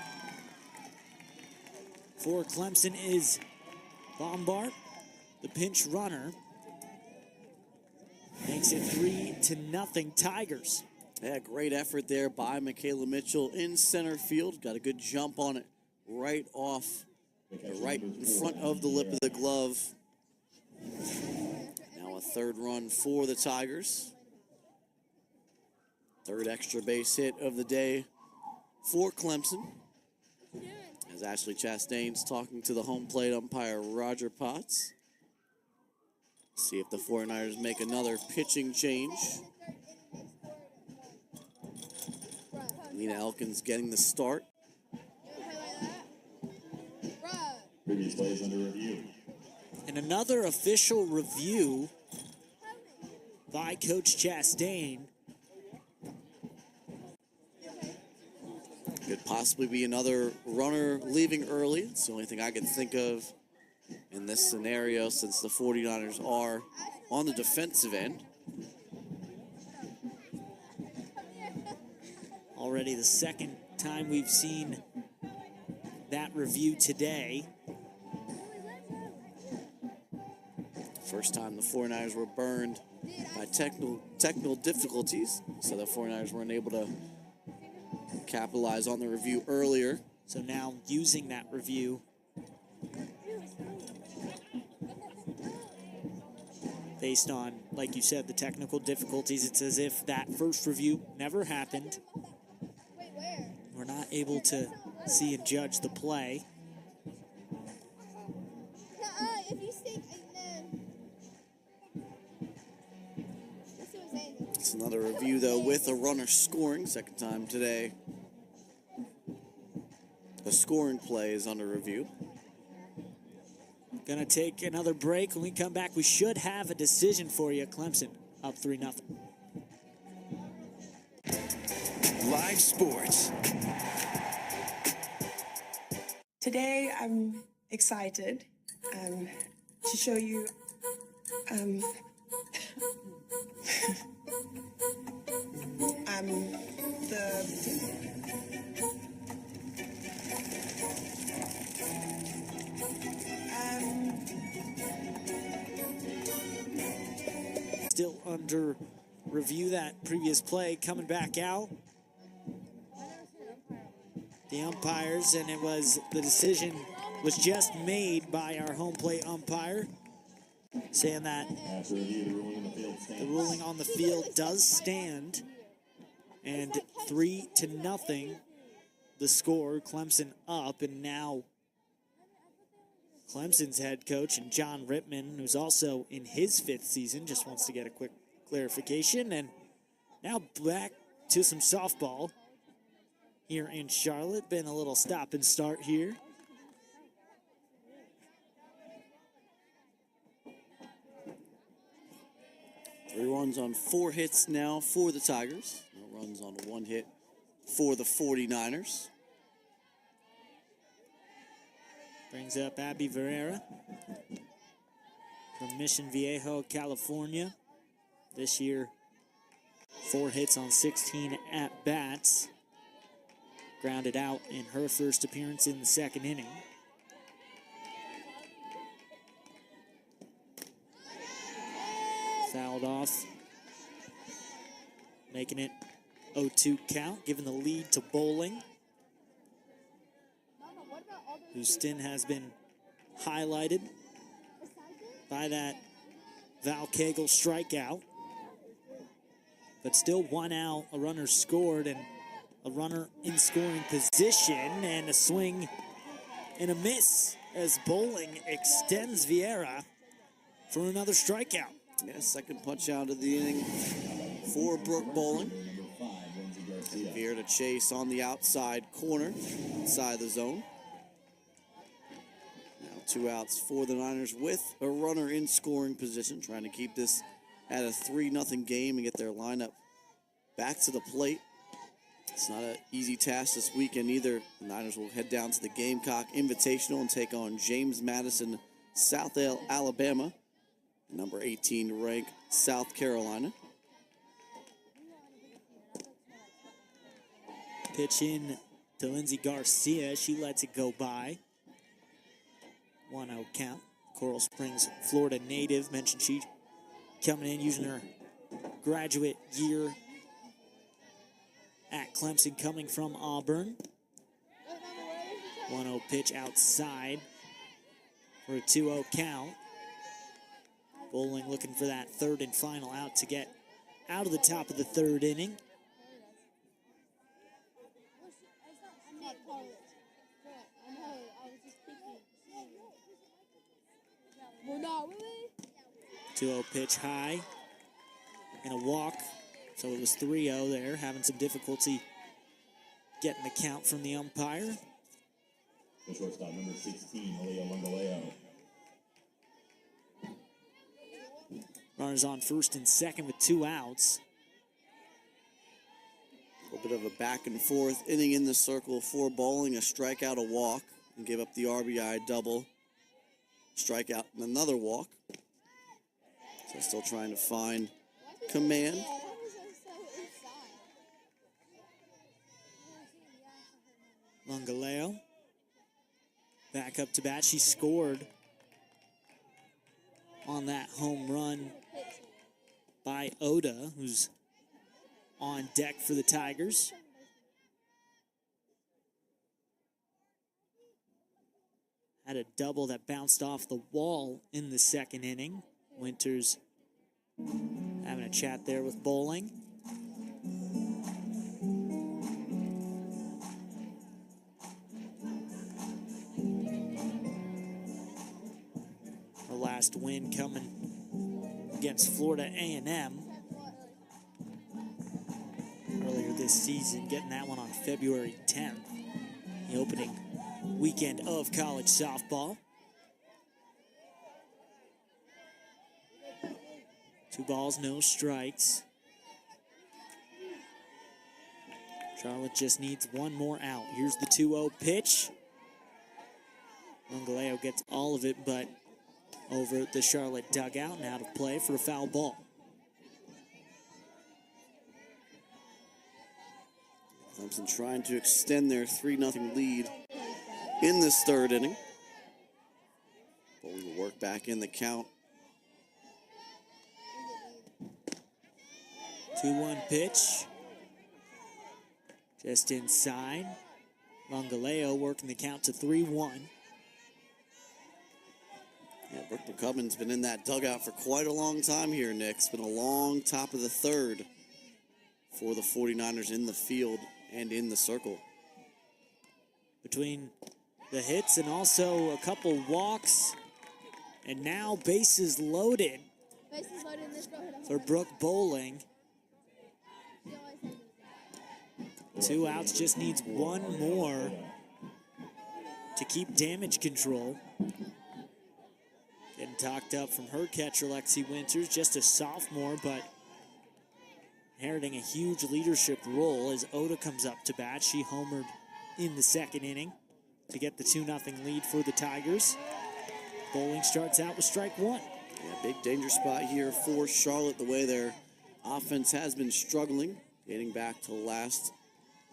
for Clemson is Bombard, the pinch runner. Makes it 3-0 Tigers. Yeah, great effort there by Michaela Mitchell in center field. Got a good jump on it right off, right in front of the lip of the glove. Now a third run for the Tigers. Third extra base hit of the day for Clemson. As Ashley Chastain's talking to the home plate umpire, Roger Potts. See if the 49ers make another pitching change. Nina Elkins getting the start. Previous plays under review. And another official review by Coach Chastain. Could possibly be another runner leaving early. It's the only thing I can think of in this scenario, since the 49ers are on the defensive end. Already the second time we've seen that review today. First time the 49ers were burned by technical difficulties, so the 49ers weren't able to capitalize on the review earlier. So now using that review, based on, like you said, the technical difficulties, it's as if that first review never happened. We're not able to see and judge the play. It's another review, though, with a runner scoring. Second time today. The scoring play is under review. Gonna take another break. When we come back, we should have a decision for you. Clemson up 3-0. Live sports. Today, I'm excited to show you Still under review, that previous play coming back out. The umpires, and it was, the decision was just made by our home plate umpire, saying that the ruling on the field does stand, and 3-0 the score. Clemson up, and now Clemson's head coach, and John Rittman, who's also in his 5th season, just wants to get a quick clarification. And now back to some softball here in Charlotte. Been a little stop and start here. Three runs on 4 hits now for the Tigers. No runs on 1 hit for the 49ers. Brings up Abby Verrera from Mission Viejo, California. This year, 4 hits on 16 at-bats. Grounded out in her first appearance in the 2nd inning. Fouled off, making it 0-2 count, giving the lead to Bowling, whose stint has been highlighted by that Val Cagle strikeout. But still 1 out, a runner scored, and a runner in scoring position, and a swing and a miss as Bowling extends Vieira for another strikeout. Yeah, second punch out of the inning for Brooke Bowling. Vieira to chase on the outside corner, inside the zone. Now 2 outs for the Niners with a runner in scoring position, trying to keep this at a 3-0 game and get their lineup back to the plate. It's not an easy task this weekend either. The Niners will head down to the Gamecock Invitational and take on James Madison, South Alabama, number 18 ranked South Carolina. Pitch in to Lindsey Garcia. She lets it go by. 1-0 count. Coral Springs, Florida native. Mentioned she coming in using her graduate year at Clemson, coming from Auburn. 1-0 pitch outside for a 2-0 count. Bowling looking for that third and final out to get out of the top of the third inning. We're not really. 2-0 pitch high and a walk. So it was 3-0 there, having some difficulty getting the count from the umpire. The shortstop, number 16, Aaliyah Lungaleo. Runners on first and second with 2 outs. A little bit of a back and forth inning in the circle for Bowling, a strikeout, a walk, and gave up the RBI double. Strikeout and another walk. So still trying to find command. Lungaleo back up to bat. She scored on that home run by Oda, who's on deck for the Tigers. Had a double that bounced off the wall in the second inning. Winters having a chat there with Bowling. Her last win coming against Florida A&M earlier this season, getting that one on February 10th, the opening weekend of college softball. 2 balls, no strikes. Charlotte just needs one more out. Here's the 2-0 pitch. Lungaleo gets all of it, but over the Charlotte dugout and out of play for a foul ball. Clemson trying to extend their 3-0 lead in this third inning. Bowling will work back in the count. 2-1 pitch. Just inside. Lungaleo working the count to 3-1. Yeah, Brooke McCubben's been in that dugout for quite a long time here, Nick. It's been a long top of the third for the 49ers in the field and in the circle. Between the hits and also a couple walks, and now bases loaded for Brooke Bowling. 2 outs, just needs one more to keep damage control. Getting talked up from her catcher, Lexi Winters, just a sophomore, but inheriting a huge leadership role as Oda comes up to bat. She homered in the second inning to get the 2-0 lead for the Tigers. Bowling starts out with strike 1. Yeah, big danger spot here for Charlotte, the way their offense has been struggling, dating back to last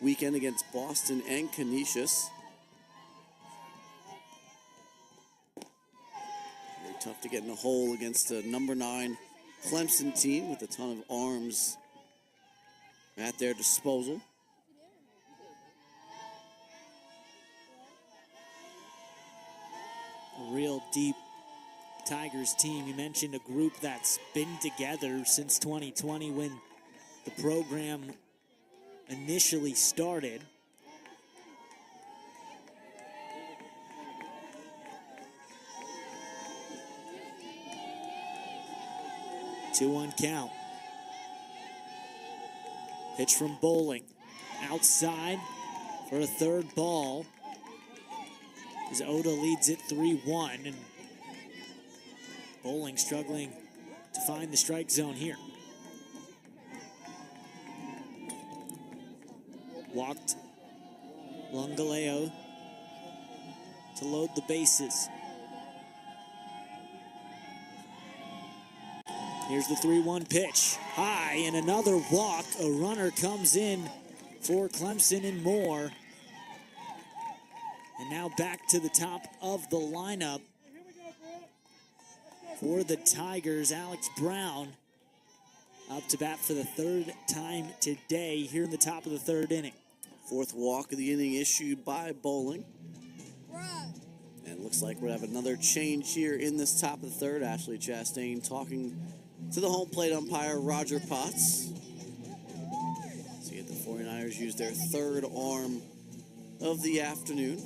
weekend against Boston and Canisius. Very tough to get in a hole against a number 9 Clemson team with a ton of arms at their disposal. A real deep Tigers team. You mentioned a group that's been together since 2020 when the program initially started. Two-one count. Pitch from Bowling. Outside for a third ball. As Oda leads it 3-1. And Bowling struggling to find the strike zone here. Walked Lungaleo to load the bases. Here's the 3-1 pitch. High and another walk. A runner comes in for Clemson and more. And now back to the top of the lineup for the Tigers. Alex Brown up to bat for the third time today here in the top of the third inning. Fourth walk of the inning issued by Bowling. And it looks like we'll have another change here in this top of the third. Ashley Chastain talking to the home plate umpire, Roger Potts. See if the 49ers use their third arm of the afternoon.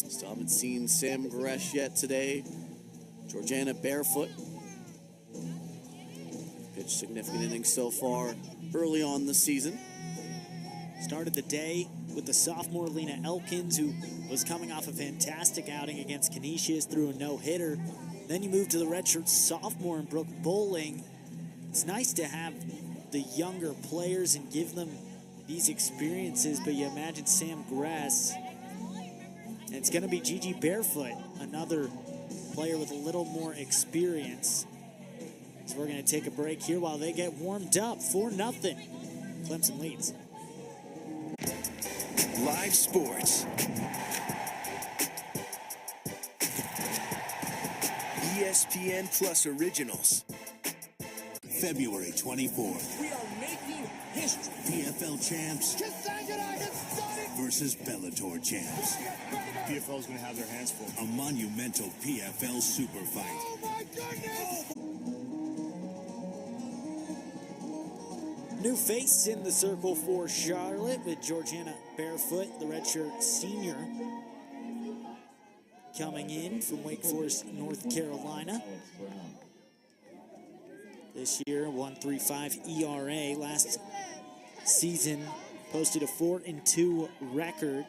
Still haven't seen Sam Gresh yet today. Georgiana barefoot. Pitched significant innings so far early on the season. Started the day with the sophomore Lena Elkins, who was coming off a fantastic outing against Canisius, threw a no-hitter. Then you move to the redshirt sophomore in Brooke Bowling. It's nice to have the younger players and give them these experiences, but you imagine Sam Gress. And it's going to be Gigi Barefoot, another player with a little more experience. So we're going to take a break here while they get warmed up. 4-0. Clemson leads. Live sports. ESPN Plus Originals. February 24th. We are making history. PFL champs versus Bellator champs. PFL is going to have their hands full. A monumental PFL super fight. Oh my goodness! New face in the circle for Charlotte with Georgiana Barefoot, the redshirt senior, coming in from Wake Forest, North Carolina. This year, 1.35 ERA. Last season, posted a 4-2 record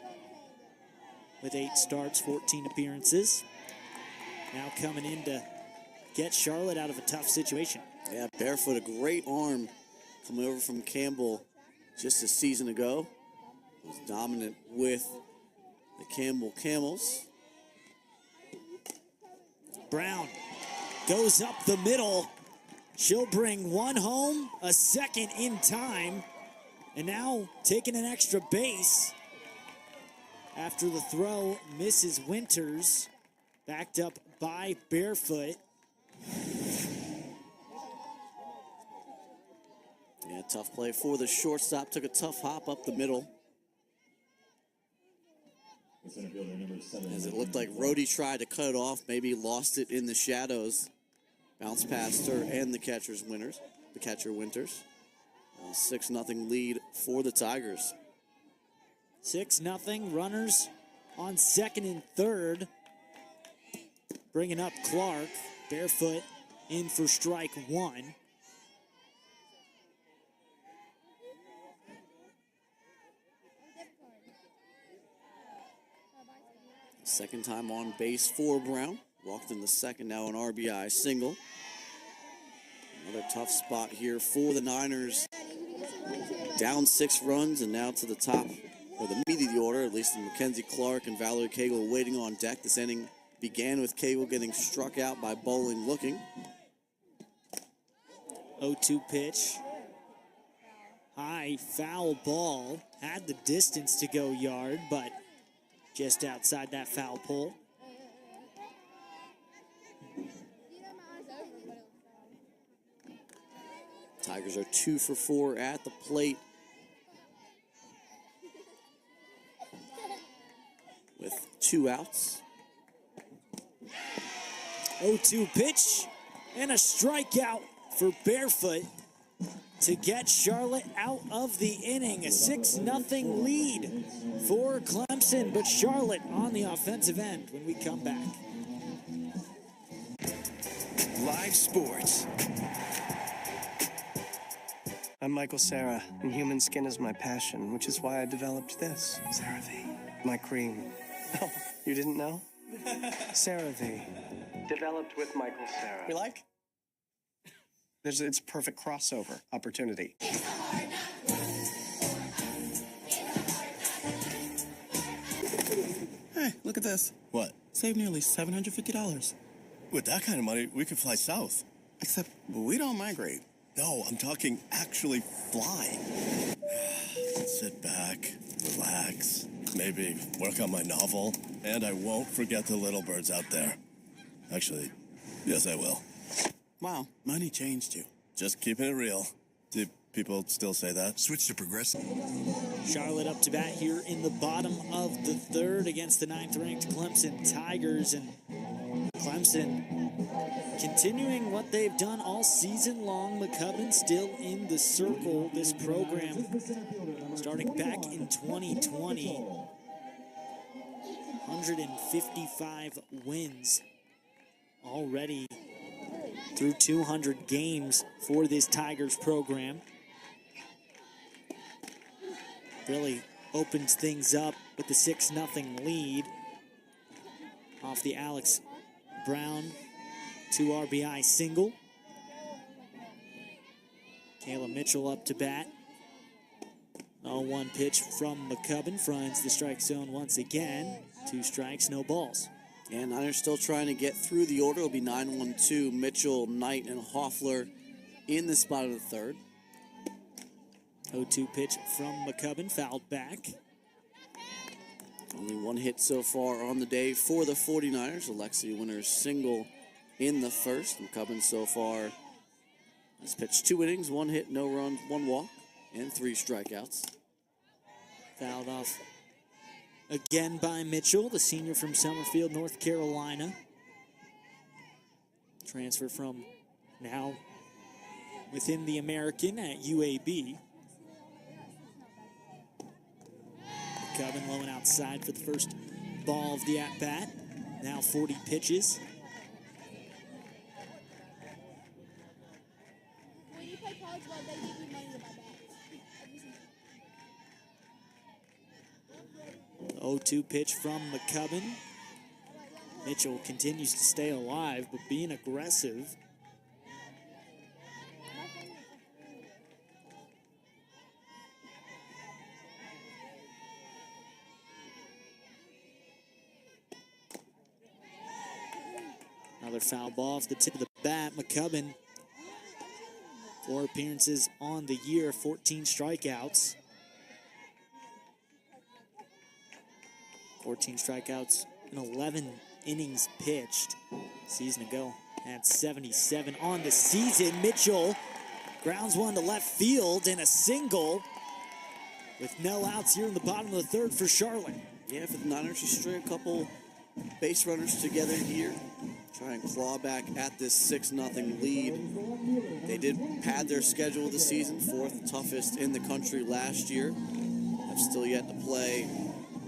with 8 starts, 14 appearances. Now coming in to get Charlotte out of a tough situation. Yeah, Barefoot, a great arm coming over from Campbell just a season ago. Was dominant with the Campbell Camels. Brown goes up the middle. She'll bring one home, a second in time, and now taking an extra base. After the throw, Mrs. Winters, backed up by Barefoot. Yeah, tough play for the shortstop. Took a tough hop up the middle. As it looked like Rhodey tried to cut it off, maybe lost it in the shadows. Bounced past her and the catcher Winters. 6-0 lead for the Tigers. 6-0, runners on second and third. Bringing up Clark, Barefoot in for strike one. Second time on base for Brown. Walked in the second, now an RBI single. Another tough spot here for the Niners. Down 6 runs and now to the top, or the meat of the order, at least in Mackenzie Clark and Valerie Cagle waiting on deck. This inning began with Cagle getting struck out by Bowling looking. 0-2 pitch. High foul ball. Had the distance to go yard, but just outside that foul pole. Tigers are 2 for 4 at the plate. With 2 outs. 0-2 pitch and a strikeout for Barefoot to get Charlotte out of the inning. A 6-0 lead for Clemson, but Charlotte on the offensive end when we come back. Live sports. I'm Michael Cera, and human skin is my passion, which is why I developed this. CeraVe. My cream. Oh, you didn't know? CeraVe. Developed with Michael Cera. We like? It's a perfect crossover opportunity. Hey, look at this. What? Save nearly $750. With that kind of money, we could fly south. Except we don't migrate. No, I'm talking actually fly. sit back, relax, maybe work on my novel, and I won't forget the little birds out there. Actually, yes, I will. Wow, money changed you. Just keeping it real. Do people still say that? Switch to Progressive. Charlotte up to bat here in the bottom of the third against the 9th-ranked Clemson Tigers. And Clemson continuing what they've done all season long. McCubbin still in the circle. This program starting back in 2020. 155 wins already through 200 games for this Tigers program. Really opens things up with the 6-0 lead off the Alex Brown 2 RBI single. Kayla Mitchell up to bat. 0-1 pitch from McCubbin finds the strike zone once again. 2 strikes, no balls. And Niners still trying to get through the order. It'll be 9-1-2, Mitchell, Knight, and Hoffler in the spot of the third. 0-2 pitch from McCubbin, fouled back. Only 1 hit so far on the day for the 49ers. Alexi Winter's single in the first. McCubbin so far has pitched 2 innings, 1 hit, no runs, 1 walk, and 3 strikeouts. Fouled off again by Mitchell, the senior from Summerfield, North Carolina. Transfer from now within the American at UAB. McCubbin low and outside for the first ball of the at-bat. Now 40 pitches. When you play college ball, they give you money to buy bats. 0-2 pitch from McCubbin. Mitchell continues to stay alive, but being aggressive. Another foul ball off the tip of the bat. McCubbin, 4 appearances on the year, 14 strikeouts. 14 strikeouts in 11 innings pitched. Season ago had 77 on the season. Mitchell grounds one to left field and a single with no outs here in the bottom of the third for Charlotte. Yeah, for the Niners, you string a couple base runners together here. Try and claw back at this 6-0 lead. They did pad their schedule this season, 4th toughest in the country last year. Have still yet to play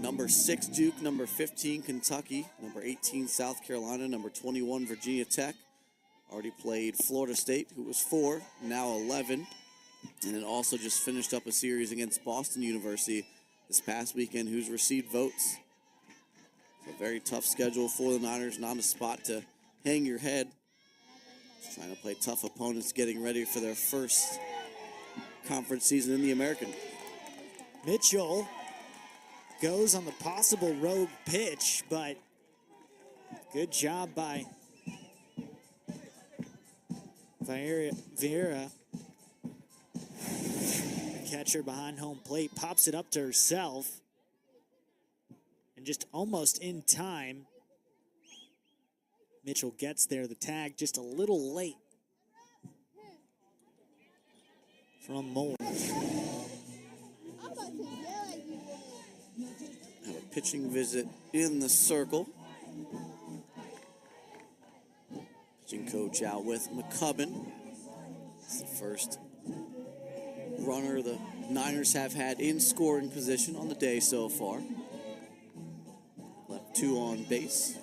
number 6 Duke, number 15 Kentucky, number 18 South Carolina, number 21 Virginia Tech. Already played Florida State, who was 4, now 11. And it also just finished up a series against Boston University this past weekend, who's received votes. So a very tough schedule for the Niners, not a spot to hang your head. Just trying to play tough opponents, getting ready for their first conference season in the American. Mitchell goes on the possible rogue pitch, but good job by Vieira. The catcher behind home plate pops it up to herself. And just almost in time, Mitchell gets there. The tag just a little late from Moore. Have a pitching visit in the circle. Pitching coach out with McCubbin. It's the first runner the Niners have had in scoring position on the day so far. Left 2 on base.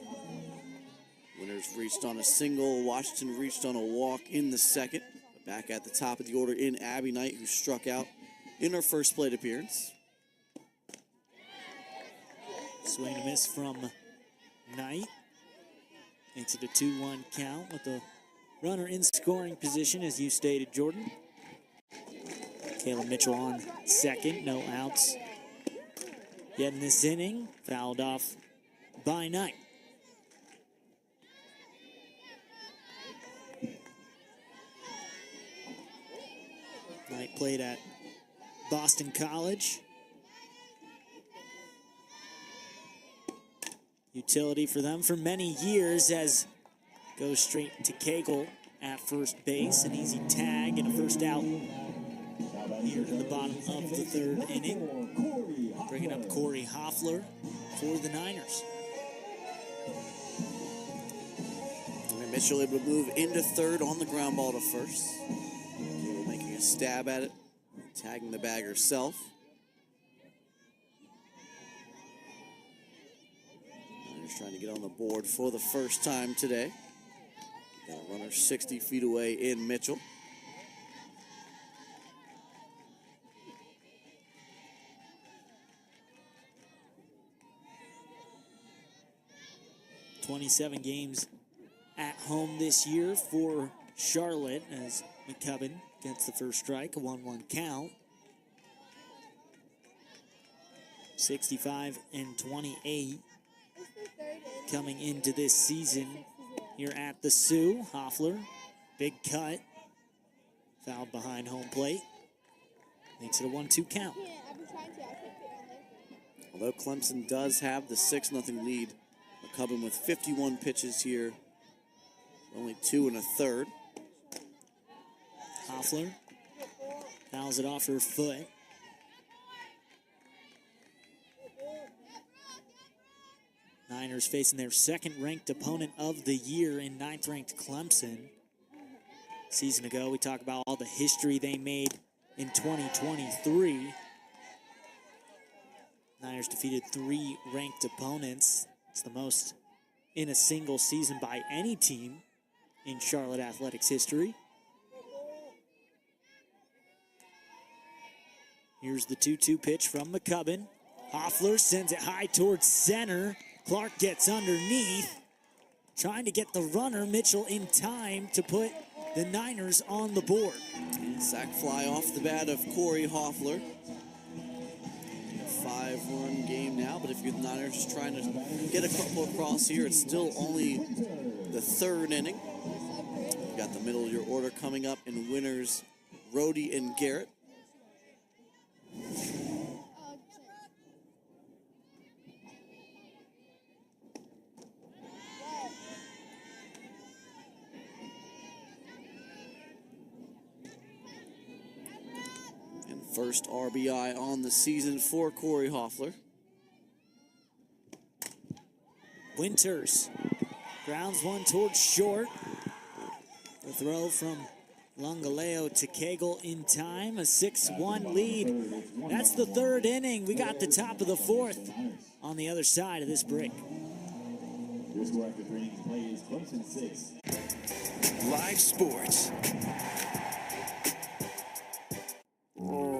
Winners reached on a single. Washington reached on a walk in the second. Back at the top of the order in Abby Knight, who struck out in her first plate appearance. Swing and a miss from Knight. Makes it a 2-1 count with the runner in scoring position, as you stated, Jordan. Kayla Mitchell on second, no outs yet in this inning. Fouled off by Knight. Knight played at Boston College, utility for them for many years, as goes straight to Cagle at first base. An easy tag and a first out here in the bottom of the third inning. Bringing up Corey Hoffler for the Niners. And Mitchell able to move into third on the ground ball to first. Cagle making a stab at it, tagging the bag herself. Niners trying to get on the board for the first time today. Got a runner 60 feet away in Mitchell. "27 games at home this year for Charlotte," as McCubbin gets the first strike, a 1-1 count. 65 and 28 coming into this season here at the Sioux. Hoffler, big cut, fouled behind home plate. Makes it a 1-2 count. Although Clemson does have the 6-0 lead, McCubbin with 51 pitches here, only 2 1/3. Hoffler fouls it off her foot. Niners facing their second-ranked opponent of the year in 9th-ranked Clemson. A season ago, we talked about all the history they made in 2023. Niners defeated 3 ranked opponents. It's the most in a single season by any team in Charlotte athletics history. Here's the 2-2 pitch from McCubbin. Hoffler sends it high towards center. Clark gets underneath, trying to get the runner, Mitchell, in time to put the Niners on the board. And sac fly off the bat of Corey Hoffler. 5-run game now, but if you're the Niners just trying to get a couple across here, it's still only the third inning. You got the middle of your order coming up in winners, Rhodey and Garrett. First RBI on the season for Corey Hoffler. Winters grounds one towards short. The throw from Lungaleo to Cagle in time. A 6-1 lead. That's the third inning. We got the top of the fourth on the other side of this break. Your score after 3 innings play is Clemson 6. Live sports.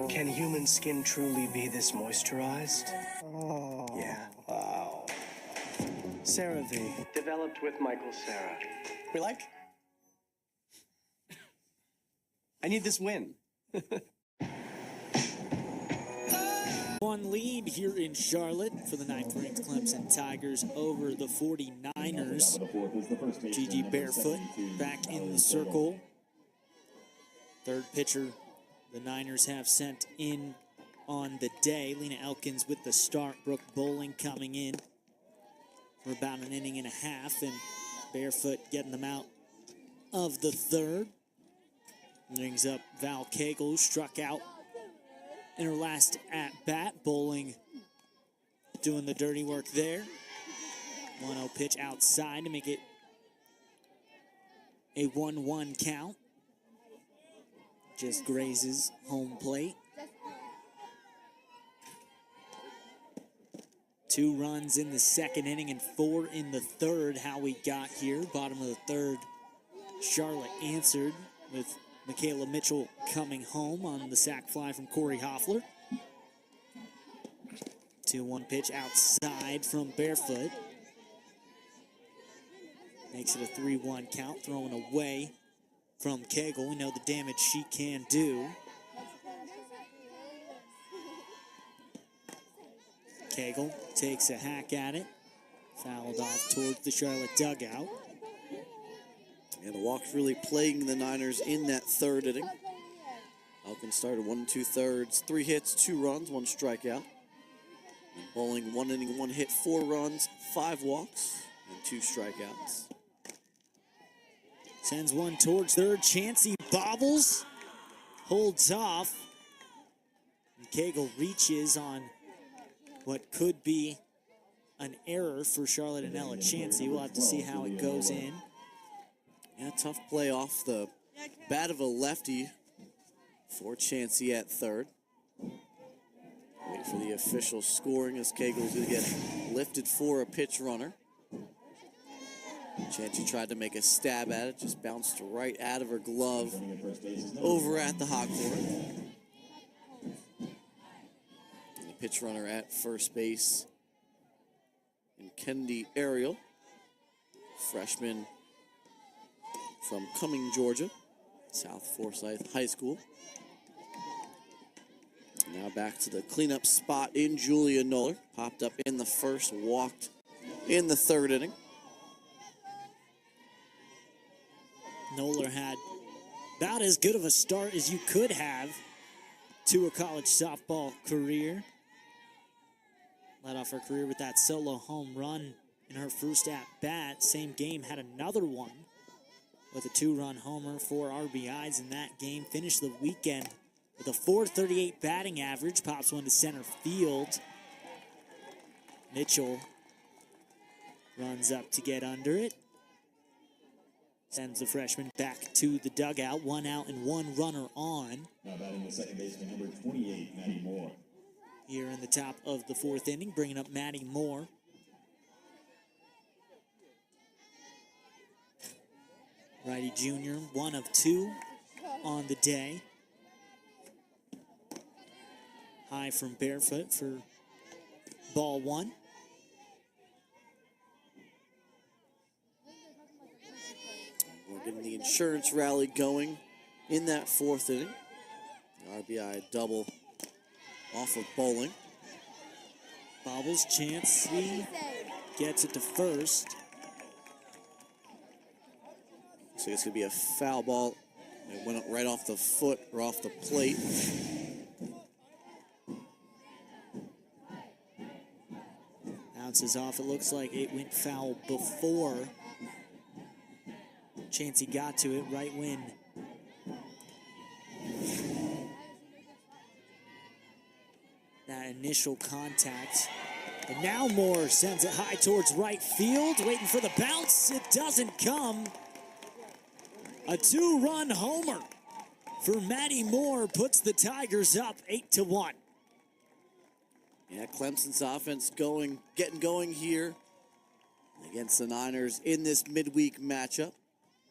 Can human skin truly be this moisturized? Oh. Yeah. Wow. CeraVe. Developed with Michael Cera. We like? I need this win. One lead here in Charlotte for the 9th-ranked Clemson Tigers over the 49ers. Gigi Barefoot back in the circle. Third pitcher the Niners have sent in on the day. Lena Elkins with the start. Brooke Bowling coming in for about an inning and a half, and Barefoot getting them out of the third. Brings up Val Cagle, who struck out in her last at-bat. Bowling doing the dirty work there. 1-0 pitch outside to make it a 1-1 count. Just grazes home plate. 2 runs in the second inning and 4 in the third. How we got here. Bottom of the third, Charlotte answered with Michaela Mitchell coming home on the sac fly from Corey Hoffler. 2-1 pitch outside from Barefoot. Makes it a 3-1 count, thrown away from Cagle. We know the damage she can do. Cagle takes a hack at it. Fouled off towards the Charlotte dugout. And the walk's really plaguing the Niners in that third inning. Elkins started 1 2/3, 3 hits, 2 runs, 1 strikeout. And Bowling, 1 inning, 1 hit, 4 runs, 5 walks, and 2 strikeouts. Sends one towards third. Chansey bobbles, holds off. And Cagle reaches on what could be an error for Charlotte and Ella Chansey. We'll have to see how it goes in. Yeah, tough play off the bat of a lefty for Chansey at third. Wait for the official scoring as Cagle's going to get lifted for a pitch runner. Chansey tried to make a stab at it, just bounced right out of her glove over at the hot corner. And the pitch runner at first base in Kennedy Ariel, freshman from Cumming, Georgia, South Forsyth High School. Now back to the cleanup spot in Julia Noller. Popped up in the first, walked in the third inning. Noller had about as good of a start as you could have to a college softball career. Led off her career with that solo home run in her first at-bat. Same game, had another one with a 2-run homer, 4 RBIs in that game. Finished the weekend with a .438 batting average. Pops one to center field. Mitchell runs up to get under it. Sends the freshman back to the dugout. 1 out and 1 runner on. Now batting the second baseman, number 28, Maddie Moore. Here in the top of the 4th inning, bringing up Maddie Moore. Righty junior, 1 of 2 on the day. High from Barefoot for ball 1. We're getting the insurance rally going in that 4th inning. The RBI double off of Bowling. Bobbles, Chansey gets it to first. So it's going to be a foul ball. It went right off the foot or off the plate. Bounces off. It looks like it went foul before Chansey got to it, right when that initial contact. And now Moore sends it high towards right field, waiting for the bounce. It doesn't come. A 2-run homer for Maddie Moore puts the Tigers up 8-1. Yeah, Clemson's offense getting going here against the Niners in this midweek matchup.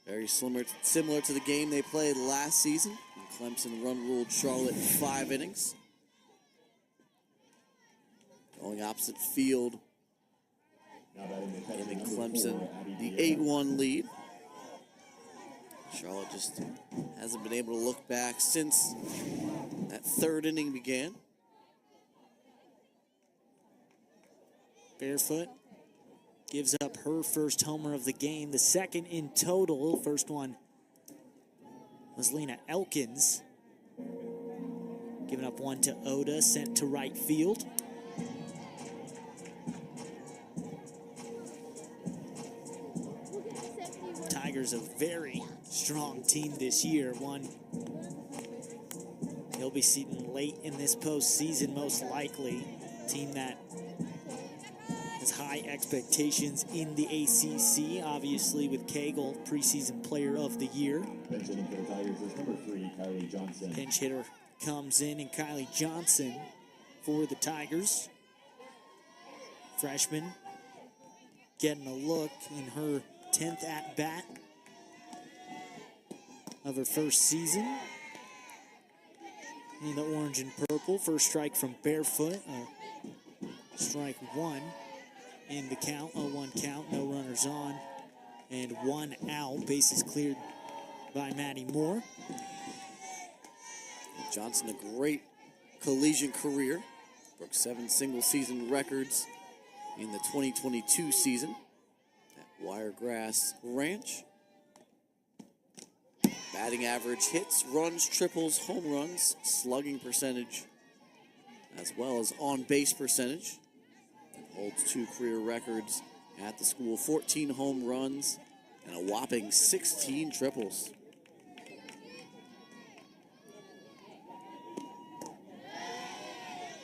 Very similar to the game they played last season. Clemson run-ruled Charlotte in 5 innings. Going opposite field, giving Clemson the 8-1 lead. Charlotte just hasn't been able to look back since that 3rd inning began. Barefoot gives up her first homer of the game, the 2nd in total. First one was Lena Elkins. Giving up one to Oda, sent to right field. Tigers a very strong team this year. One they'll be seeing late in this postseason, most likely. Team that has high expectations in the ACC, obviously with Cagle, preseason player of the year. Pinch hitting for the Tigers is number 3, Kylie Johnson. Pinch hitter comes in, and Kylie Johnson for the Tigers. Freshman getting a look in her 10th at-bat of her first season. In the orange and purple, first strike from Barefoot. Strike 1 in the count, 0-1 count, no runners on, and 1 out. Bases cleared by Maddie Moore. Johnson, a great collegiate career. Broke 7 single-season records in the 2022 season at Wiregrass Ranch. Batting average, hits, runs, triples, home runs, slugging percentage, as well as on-base percentage. Holds 2 career records at the school, 14 home runs and a whopping 16 triples.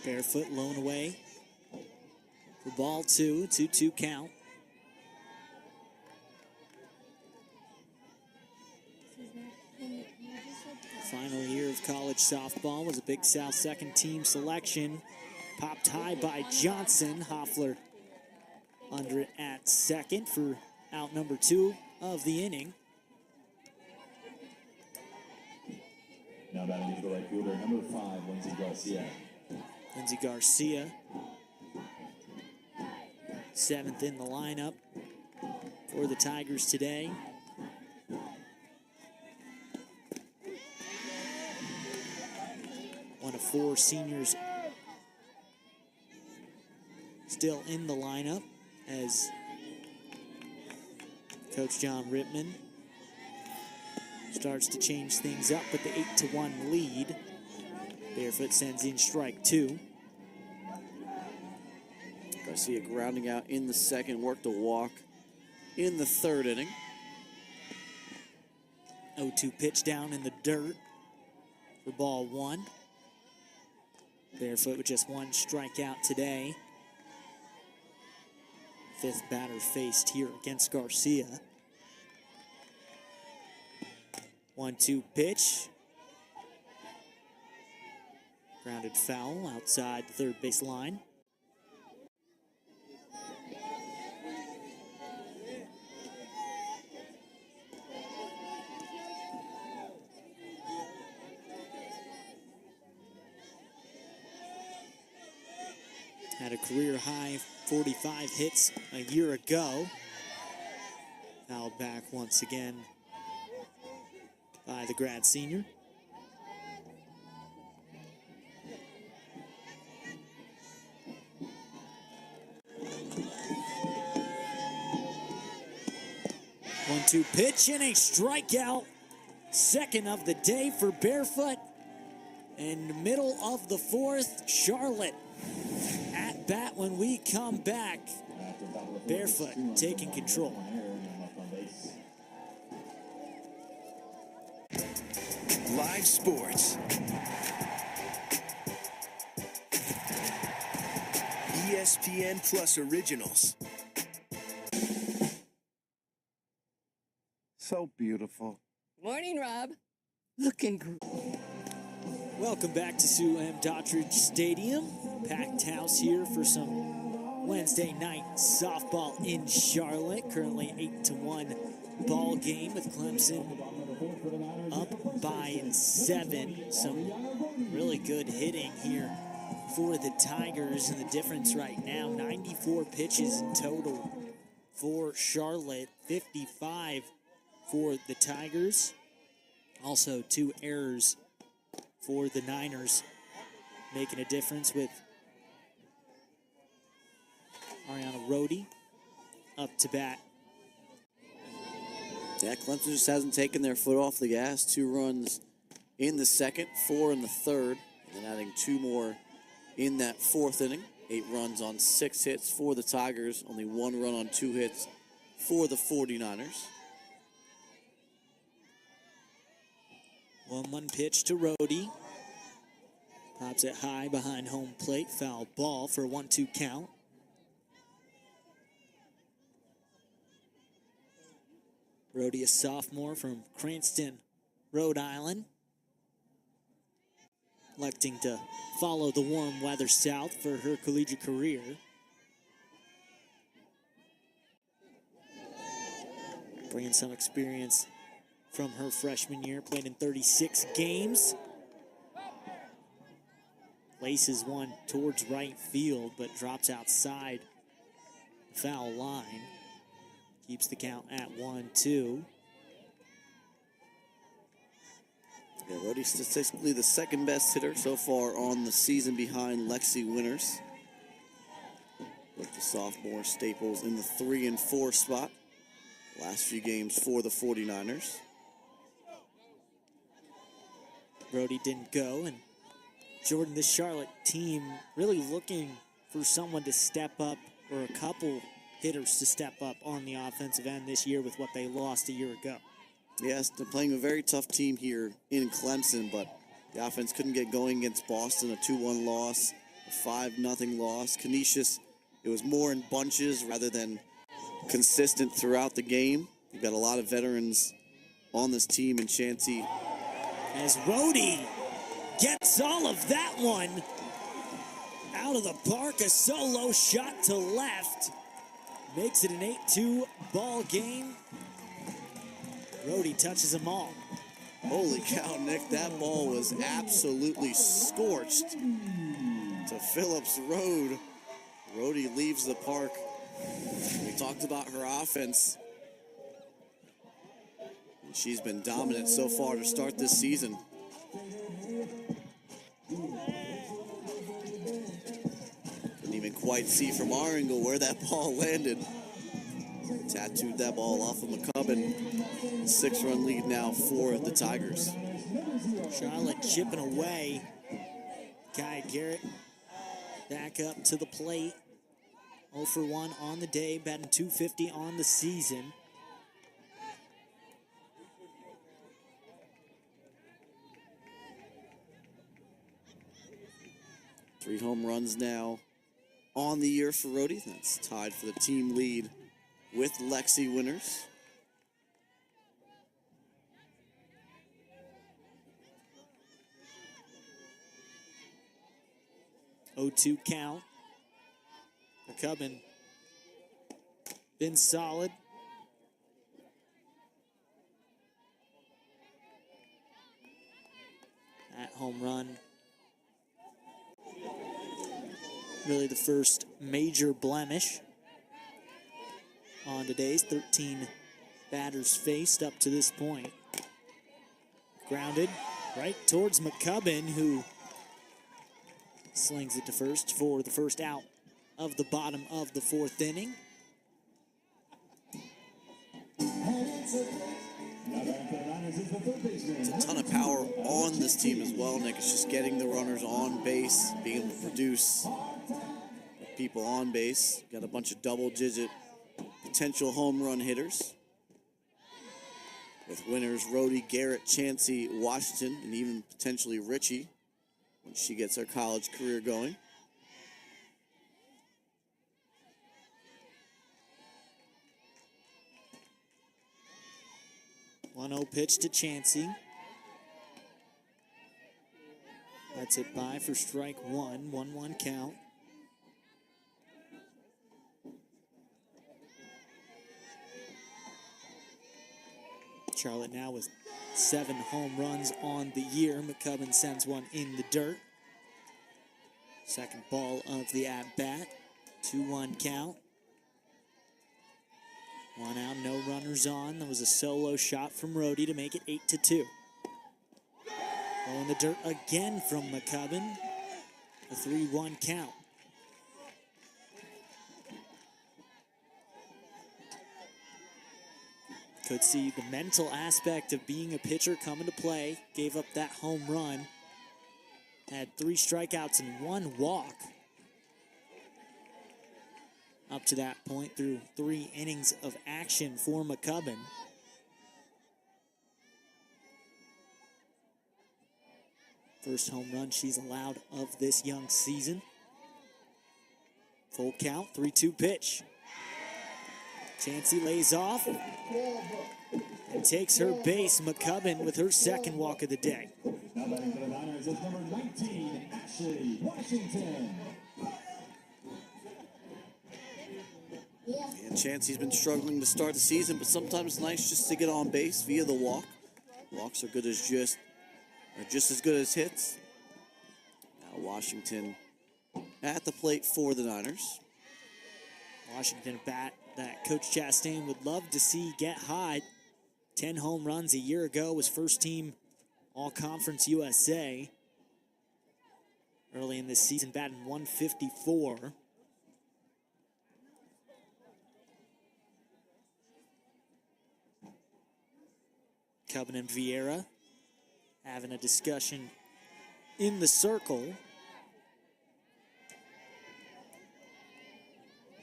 Barefoot blown away for ball 2, 2-2 count. Final year of college softball was a Big South second team selection. Popped high by Johnson. Hoffler under it at second for out number 2 of the inning. Now batting is the right fielder, number 5, Lindsey Garcia. Lindsey Garcia, 7th in the lineup for the Tigers today. One of 4 seniors still in the lineup as Coach John Rittman starts to change things up with the 8-1 lead. Barefoot sends in strike 2. Garcia grounding out in the second, worked a walk in the third inning. 0-2 pitch down in the dirt for ball 1. Barefoot with just 1 strikeout today. 5th batter faced here against Garcia. 1-2 pitch. Grounded foul outside the third base line. Had a career high 45 hits a year ago. Fouled back once again by the grad senior. One-two pitch and a strikeout. Second of the day for Barefoot. And middle of the 4th, Charlotte at bat when we come back. Barefoot taking control. Live sports. ESPN Plus Originals. So beautiful. Morning, Rob. Looking great. Welcome back to Sue M. Dottridge Stadium. Packed house here for some Wednesday night softball in Charlotte. Currently 8-1 ball game with Clemson up by 7. Some really good hitting here for the Tigers. And the difference right now, 94 pitches in total for Charlotte, 55 for the Tigers. Also 2 errors for the Niners, making a difference with Ariana Rhodey up to bat. Yeah, Clemson just hasn't taken their foot off the gas. 2 runs in the second, 4 in the third, and then adding 2 more in that 4th inning. 8 runs on 6 hits for the Tigers, only 1 run on 2 hits for the 49ers. 1-1 pitch to Rhodey. Pops it high behind home plate. Foul ball for a 1-2 count. Rhodey, a sophomore from Cranston, Rhode Island. Electing to follow the warm weather south for her collegiate career. Bringing some experience from her freshman year, played in 36 games. Laces one towards right field, but drops outside the foul line. Keeps the count at 1-2. Yeah, Rhodey statistically the second best hitter so far on the season behind Lexi Winters. With the sophomore Staples in the 3 and 4 spot. Last few games for the 49ers. Rhodey didn't go, and Jordan, this Charlotte team really looking for someone to step up or a couple hitters to step up on the offensive end this year with what they lost a year ago. Yes, they're playing a very tough team here in Clemson, but the offense couldn't get going against Boston, a 2-1 loss, a 5-0 loss. Canisius, it was more in bunches rather than consistent throughout the game. You've got a lot of veterans on this team, and Chansey. As Rhodey gets all of that one out of the park, a solo shot to left. Makes it an 8-2 ball game. Rhodey touches them all. Holy cow, Nick, that ball was absolutely scorched to Phillips Road. Rhodey leaves the park. We talked about her offense. And she's been dominant so far to start this season. Couldn't even quite see from our angle where that ball landed. Tattooed that ball off of McCubbin. 6-run lead now for the Tigers. Charlotte chipping away. Kai Garrett back up to the plate. 0 for 1 on the day, batting .250 on the season. Three home runs now on the year for Rhodey. That's tied for the team lead with Lexi Winters. .02 count. McCubbin been solid. That home run, really the first major blemish on today's 13 batters faced up to this point. Grounded right towards McCubbin, who slings it to first for the first out of the bottom of the 4th inning. It's a ton of power on this team as well, Nick. It's just getting the runners on base, being able to produce people on base. Got a bunch of double-digit potential home run hitters. With Winters, Rhodey, Garrett, Chansey, Washington, and even potentially Richie when she gets her college career going. One-zero pitch to Chansey. That's it by for strike one. 1-1 count. Charlotte now with 7 home runs on the year. McCubbin sends one in the dirt. Second ball of the at-bat. 2-1 count. 1 out, no runners on. That was a solo shot from Rhodey to make it 8-2. Ball in the dirt again from McCubbin. A 3-1 count. Could see the mental aspect of being a pitcher come into play. Gave up that home run. Had 3 strikeouts and 1 walk. Up to that point through 3 innings of action for McCubbin. First home run she's allowed of this young season. Full count, 3-2 pitch. Chansey lays off and takes her base. McCubbin with her second walk of the day. Now batting for the Niners is number 19, Ashley Washington. And Chansey's been struggling to start the season, but sometimes it's nice just to get on base via the walk. Walks are just as good as hits. Now Washington at the plate for the Niners. Washington bat that Coach Chastain would love to see get hot. 10 home runs a year ago, was first team All-Conference USA. Early in this season, batting .154. Cubbin and Vieira having a discussion in the circle.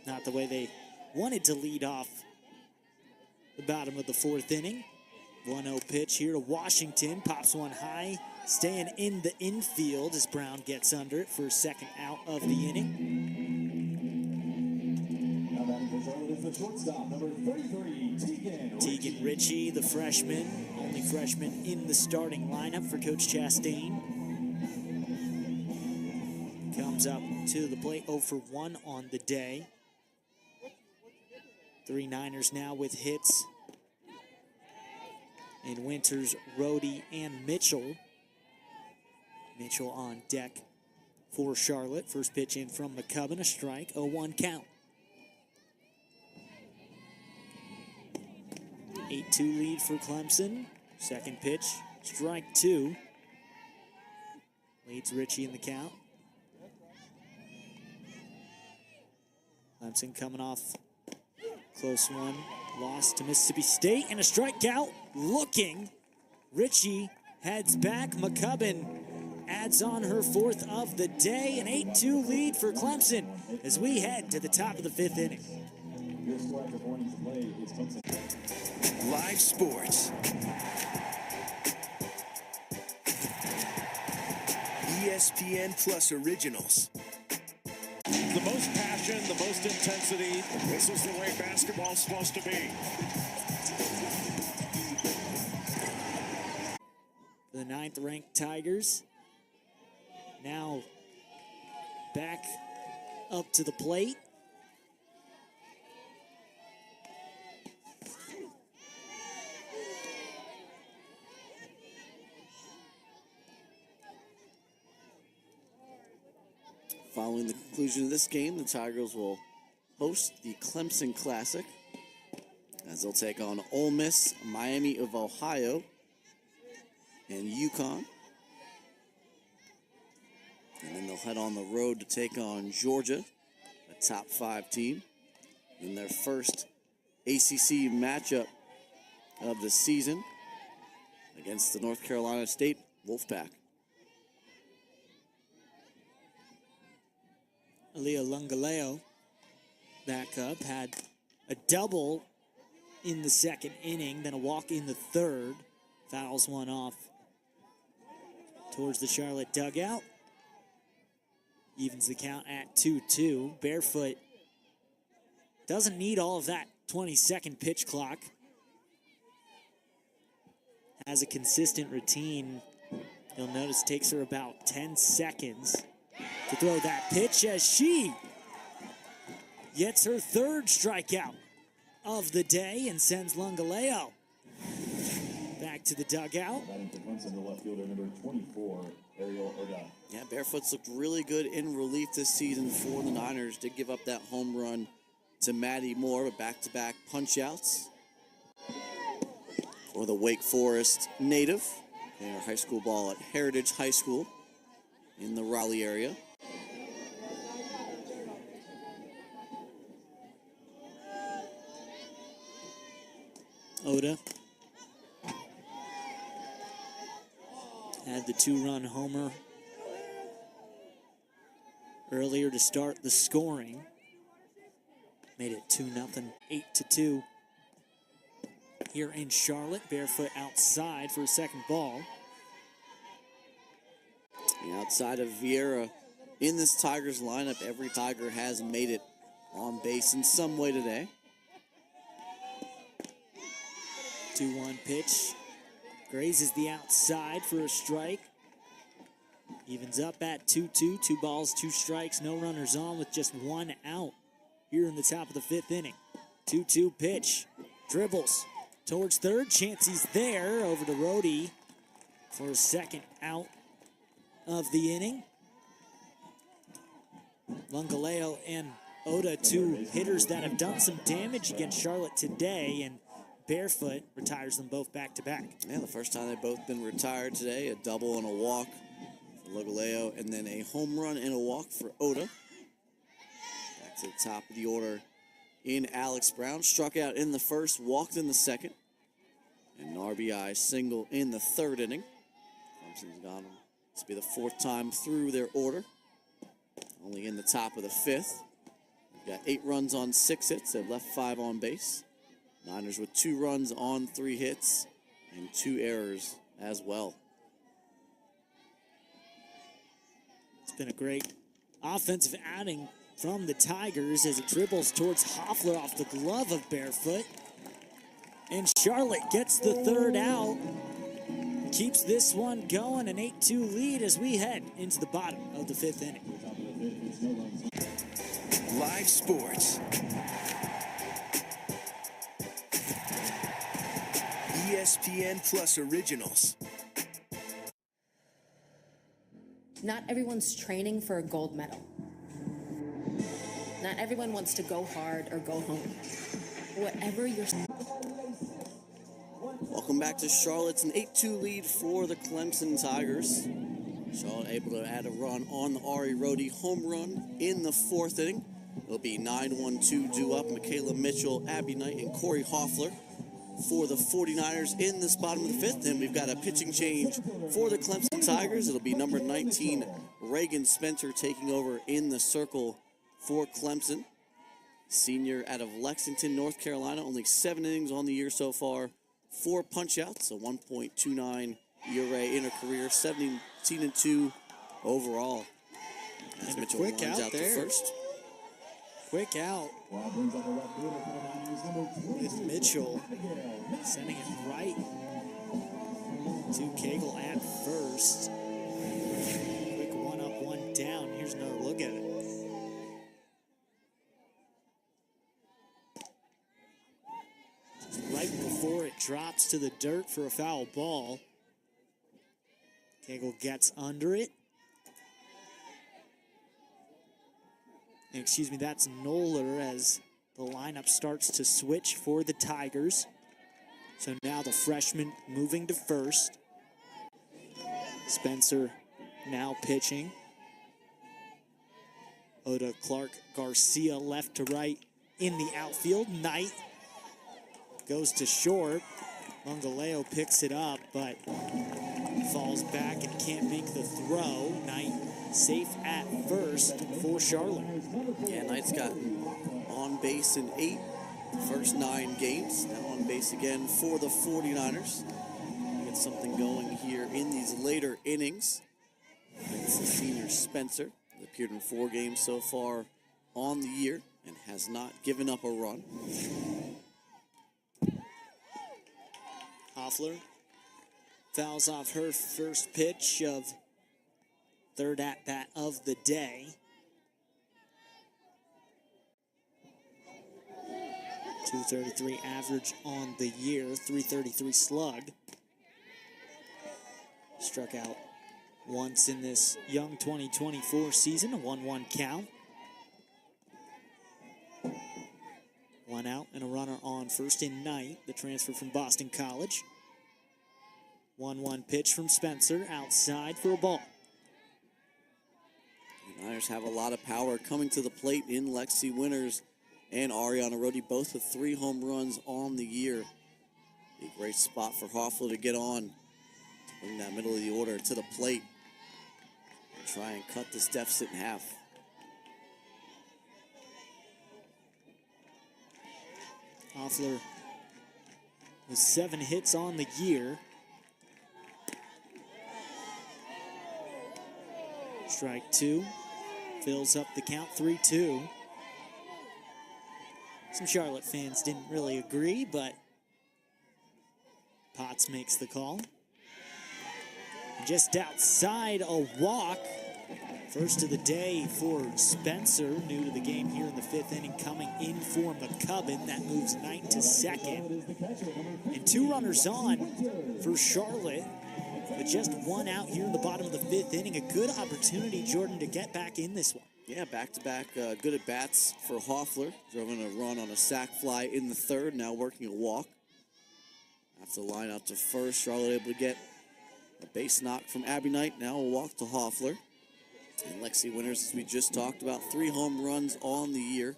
Not the way they wanted to lead off the bottom of the fourth inning. 1-0 pitch here to Washington. Pops one high, staying in the infield as Brown gets under it for a second out of the inning. Now batting for Charlotte is the shortstop, number 33, Tegan Ritchie, the freshman, only freshman in the starting lineup for Coach Chastain. Comes up to the plate, 0 for 1 on the day. 3 Niners now with hits in Winters, Rhodey, and Mitchell. Mitchell on deck for Charlotte. First pitch in from McCubbin, a strike, 0-1 count. 8-2 lead for Clemson. Second pitch, strike 2. Leads Ritchie in the count. Clemson coming off close one. Lost to Mississippi State and a strikeout. Looking. Ritchie heads back. McCubbin adds on her 4th of the day. An 8-2 lead for Clemson as we head to the top of the 5th inning. Your squad reporting to play is Clemson. Live sports. ESPN Plus Originals. The most passion, the most intensity. This is the way basketball's supposed to be. For the 9th-ranked Tigers, now back up to the plate. Following the conclusion of this game, the Tigers will host the Clemson Classic as they'll take on Ole Miss, Miami of Ohio, and UConn. And then they'll head on the road to take on Georgia, a top 5 team, in their first ACC matchup of the season against the North Carolina State Wolfpack. Aaliyah Lungaleo back up, had a double in the second inning, then a walk in the third. Fouls one off towards the Charlotte dugout. Evens the count at 2-2. Barefoot doesn't need all of that 20-second pitch clock. Has a consistent routine. You'll notice takes her about 10 seconds to throw that pitch as she gets her 3rd strikeout of the day and sends Lungaleo back to the dugout. Batting for Clemson, the left fielder, number 24, Ariel Oda. Yeah, Barefoot's looked really good in relief this season for the Niners. Did give up that home run to Maddie Moore, but back-to-back punch-outs for the Wake Forest native. Their high school ball at Heritage High School in the Raleigh area. Oda had the 2-run homer earlier to start the scoring. Made it 2-0, 8-2. Here in Charlotte, Barefoot outside for a second ball. And outside of Vieira, in this Tigers lineup, every Tiger has made it on base in some way today. 2-1 pitch. Grazes the outside for a strike. Evens up at 2-2. 2 balls, 2 strikes, no runners on with just 1 out here in the top of the 5th inning. 2-2 pitch. Dribbles towards third. Chancey's there over to Rhodey for a second out of the inning. Lungaleo and Oda, 2 hitters that have done some damage against Charlotte today, and Barefoot retires them both back-to-back. Yeah, the first time they've both been retired today, a double and a walk for Lungaleo, and then a home run and a walk for Oda. Back to the top of the order in Alex Brown. Struck out in the first, walked in the second, and an RBI single in the 3rd inning. Clemson's got them. This will be the 4th time through their order. Only in the top of the 5th. Got 8 runs on 6 hits. They've left 5 on base. Niners with 2 runs on 3 hits and 2 errors as well. It's been a great offensive outing from the Tigers as it dribbles towards Hoffler off the glove of Barefoot. And Charlotte gets the 3rd out. Keeps this one going, an 8-2 lead as we head into the bottom of the 5th inning. Live sports. ESPN Plus Originals. Not everyone's training for a gold medal. Not everyone wants to go hard or go home. Whatever you're... Welcome back to Charlotte's an 8-2 lead for the Clemson Tigers. Charlotte able to add a run on the Ari Rhodey home run in the 4th inning. It'll be 9-1-2 due up. Michaela Mitchell, Abby Knight, and Corey Hoffler for the 49ers in this bottom of the 5th. And we've got a pitching change for the Clemson Tigers. It'll be number 19, Reagan Spencer, taking over in the circle for Clemson. Senior out of Lexington, North Carolina. Only 7 innings on the year so far. 4 punch-outs, a 1.29 ERA in her career. 17-2 overall. As Mitchell quick runs out out there. to first. Quick out with Mitchell sending it right to Cagle at first. Quick 1 up, 1 down. Here's another look at it. Right before it drops to the dirt for a foul ball. Cagle gets under it. Excuse me, that's Noller as the lineup starts to switch for the Tigers. So now the freshman moving to first. Spencer now pitching. Oda Clark Garcia left to right in the outfield. Knight goes to short. Mongaleo picks it up, but falls back and can't make the throw. Knight safe at first for Charlotte. Yeah, Knight's got on base in 8, first 9 games. Now on base again for the 49ers. Get something going here in these later innings. It's the senior Spencer. Appeared in 4 games so far on the year and has not given up a run. Hoffler fouls off her first pitch of 3rd at-bat of the day. 233 average on the year, 333 slug. Struck out once in this young 2024 season, a 1-1 count. 1 out and a runner on first in Knight, the transfer from Boston College. 1-1 pitch from Spencer, outside for a ball. The Niners have a lot of power coming to the plate in Lexi Winters and Ariana Rhodey, both with 3 home runs on the year. A great spot for Hoffler to get on, to bring that middle of the order to the plate. And try and cut this deficit in half. Hoffler with 7 hits on the year. Strike 2. Fills up the count, 3-2. Some Charlotte fans didn't really agree, but Potts makes the call. Just outside, a walk. First of the day for Spencer, new to the game here in the 5th inning, coming in for McCubbin. That moves Knight to second. And 2 runners on for Charlotte, but just 1 out here in the bottom of the 5th inning. A good opportunity, Jordan, to get back in this one. Yeah, back-to-back good at-bats for Hoffler. Drove in a run on a sac fly in the 3rd, now working a walk. After the line out to first, Charlotte able to get a base knock from Abby Knight. Now a walk to Hoffler. And Lexi Winters, as we just talked about, 3 home runs on the year,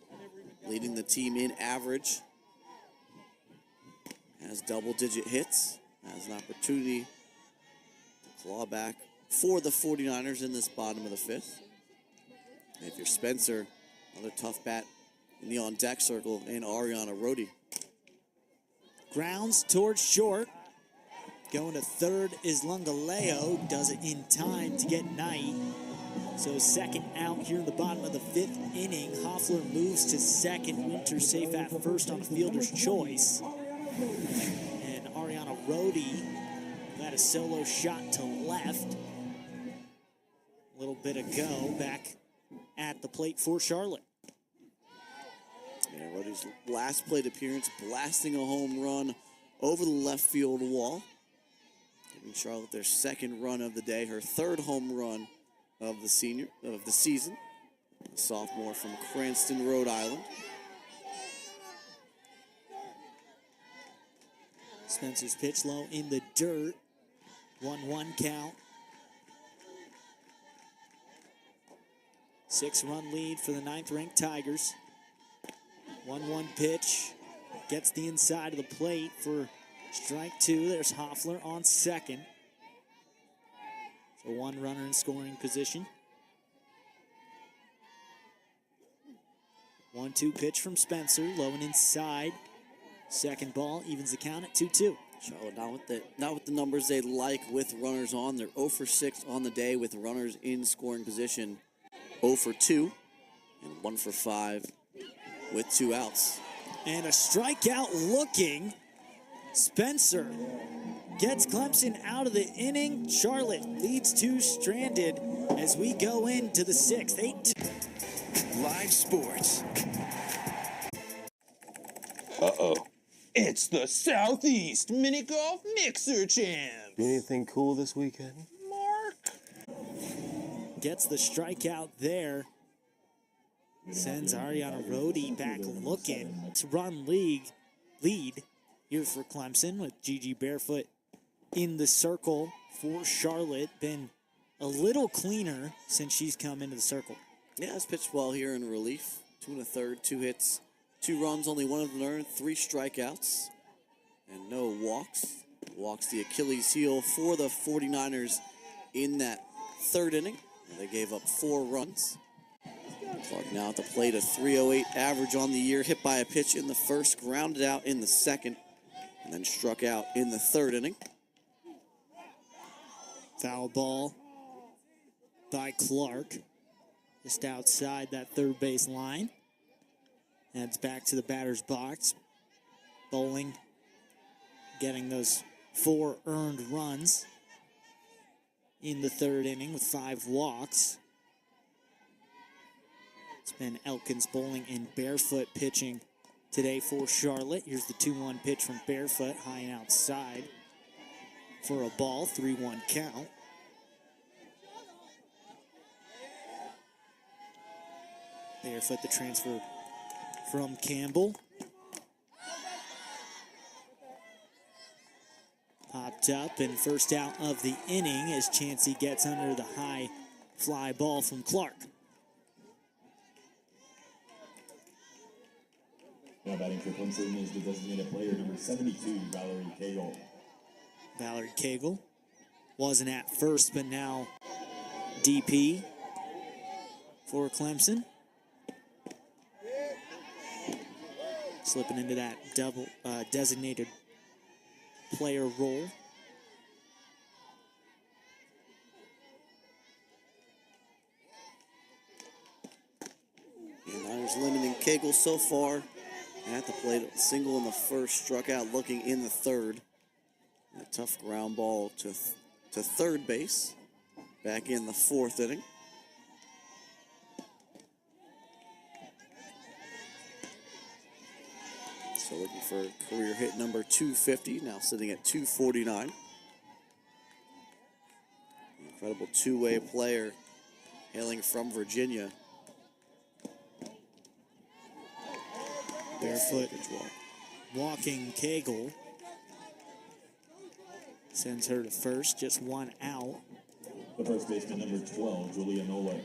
leading the team in average. Has double-digit hits. Has an opportunity to claw back for the 49ers in this bottom of the 5th. And if you're Spencer, another tough bat in the on-deck circle, and Ariana Rhodey. Grounds towards short. Going to third is Lungaleo. Does it in time to get Knight. So second out here in the bottom of the 5th inning. Hoffler moves to second. Winter safe at first on a fielder's choice. And Ariana Rhodey got a solo shot to left. A little bit ago, back at the plate for Charlotte. Yeah, Rhodey's last plate appearance, blasting a home run over the left field wall. Giving Charlotte their second run of the day, her third home run of the season. A sophomore from Cranston, Rhode Island. Spencer's pitch low in the dirt. 1-1 count. 6-run lead for the 9th-ranked Tigers. 1-1 pitch. Gets the inside of the plate for strike 2. There's Hoffler on second. So 1 runner in scoring position. 1-2 pitch from Spencer. Low and inside. Second ball evens the count at 2-2. Charlotte not with the numbers they'd like with runners on. They're 0 for 6 on the day with runners in scoring position. 0 for 2 and 1 for 5 with 2 outs. And a strikeout looking. Spencer gets Clemson out of the inning. Charlotte leads 2 stranded as we go into the 6th. 8-2. Live sports. Uh-oh. It's the Southeast Mini Golf Mixer Champ. Anything cool this weekend? Gets the strikeout there. Sends Ariana Rhodey back looking to run lead here for Clemson with Gigi Barefoot in the circle for Charlotte. Been a little cleaner since she's come into the circle. Yeah, it's pitched well here in relief. 2 1/3, 2 hits, 2 runs, only 1 of them earned, 3 strikeouts, and no walks. Walks the Achilles heel for the 49ers in that 3rd inning. They gave up 4 runs. Clark now at the plate, a 308 average on the year, hit by a pitch in the 1st, grounded out in the 2nd, and then struck out in the 3rd inning. Foul ball by Clark, just outside that 3rd base line. Heads back to the batter's box. Bowling, getting those 4 earned runs in the 3rd inning with 5 walks. It's been Elkins, Bowling, and Barefoot pitching today for Charlotte. Here's the 2-1 pitch from Barefoot, high and outside for a ball, 3-1 count. Barefoot, the transfer from Campbell. Popped up, and first out of the inning as Chansey gets under the high fly ball from Clark. Now batting for Clemson is the designated player number 72, Valerie Cagle. Valerie Cagle wasn't at first, but now DP for Clemson. Slipping into that double designated player role. And Niners limiting Cagle so far at the plate. A single in the 1st, struck out looking in the 3rd. And a tough ground ball to 3rd base. Back in the 4th inning. So looking for career hit number 250, now sitting at 249. Incredible 2-way player hailing from Virginia. Barefoot walking Cagle. Sends her to first, just 1 out. The first baseman, number 12, Julia Noller.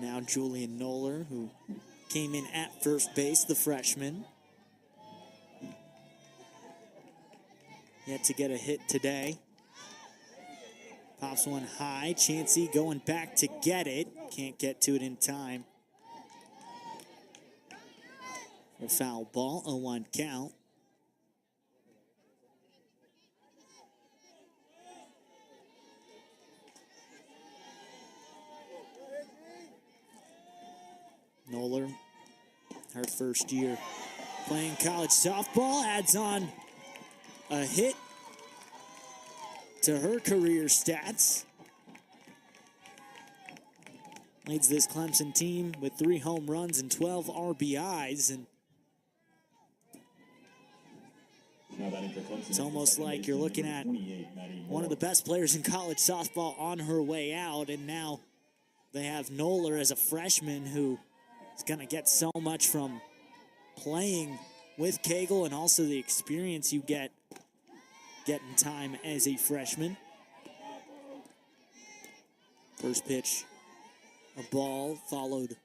Now Julian Noller, who came in at first base, the freshman. Yet to get a hit today. Pops one high. Chansey going back to get it. Can't get to it in time. A foul ball, 0-1 count. Noller, her first year playing college softball, adds on a hit to her career stats. Leads this Clemson team with 3 home runs and 12 RBIs. And it's almost like you're looking at one of the best players in college softball on her way out. And now they have Noller as a freshman who is going to get so much from playing with Cagle and also the experience you get getting time as a freshman. First pitch, a ball, followed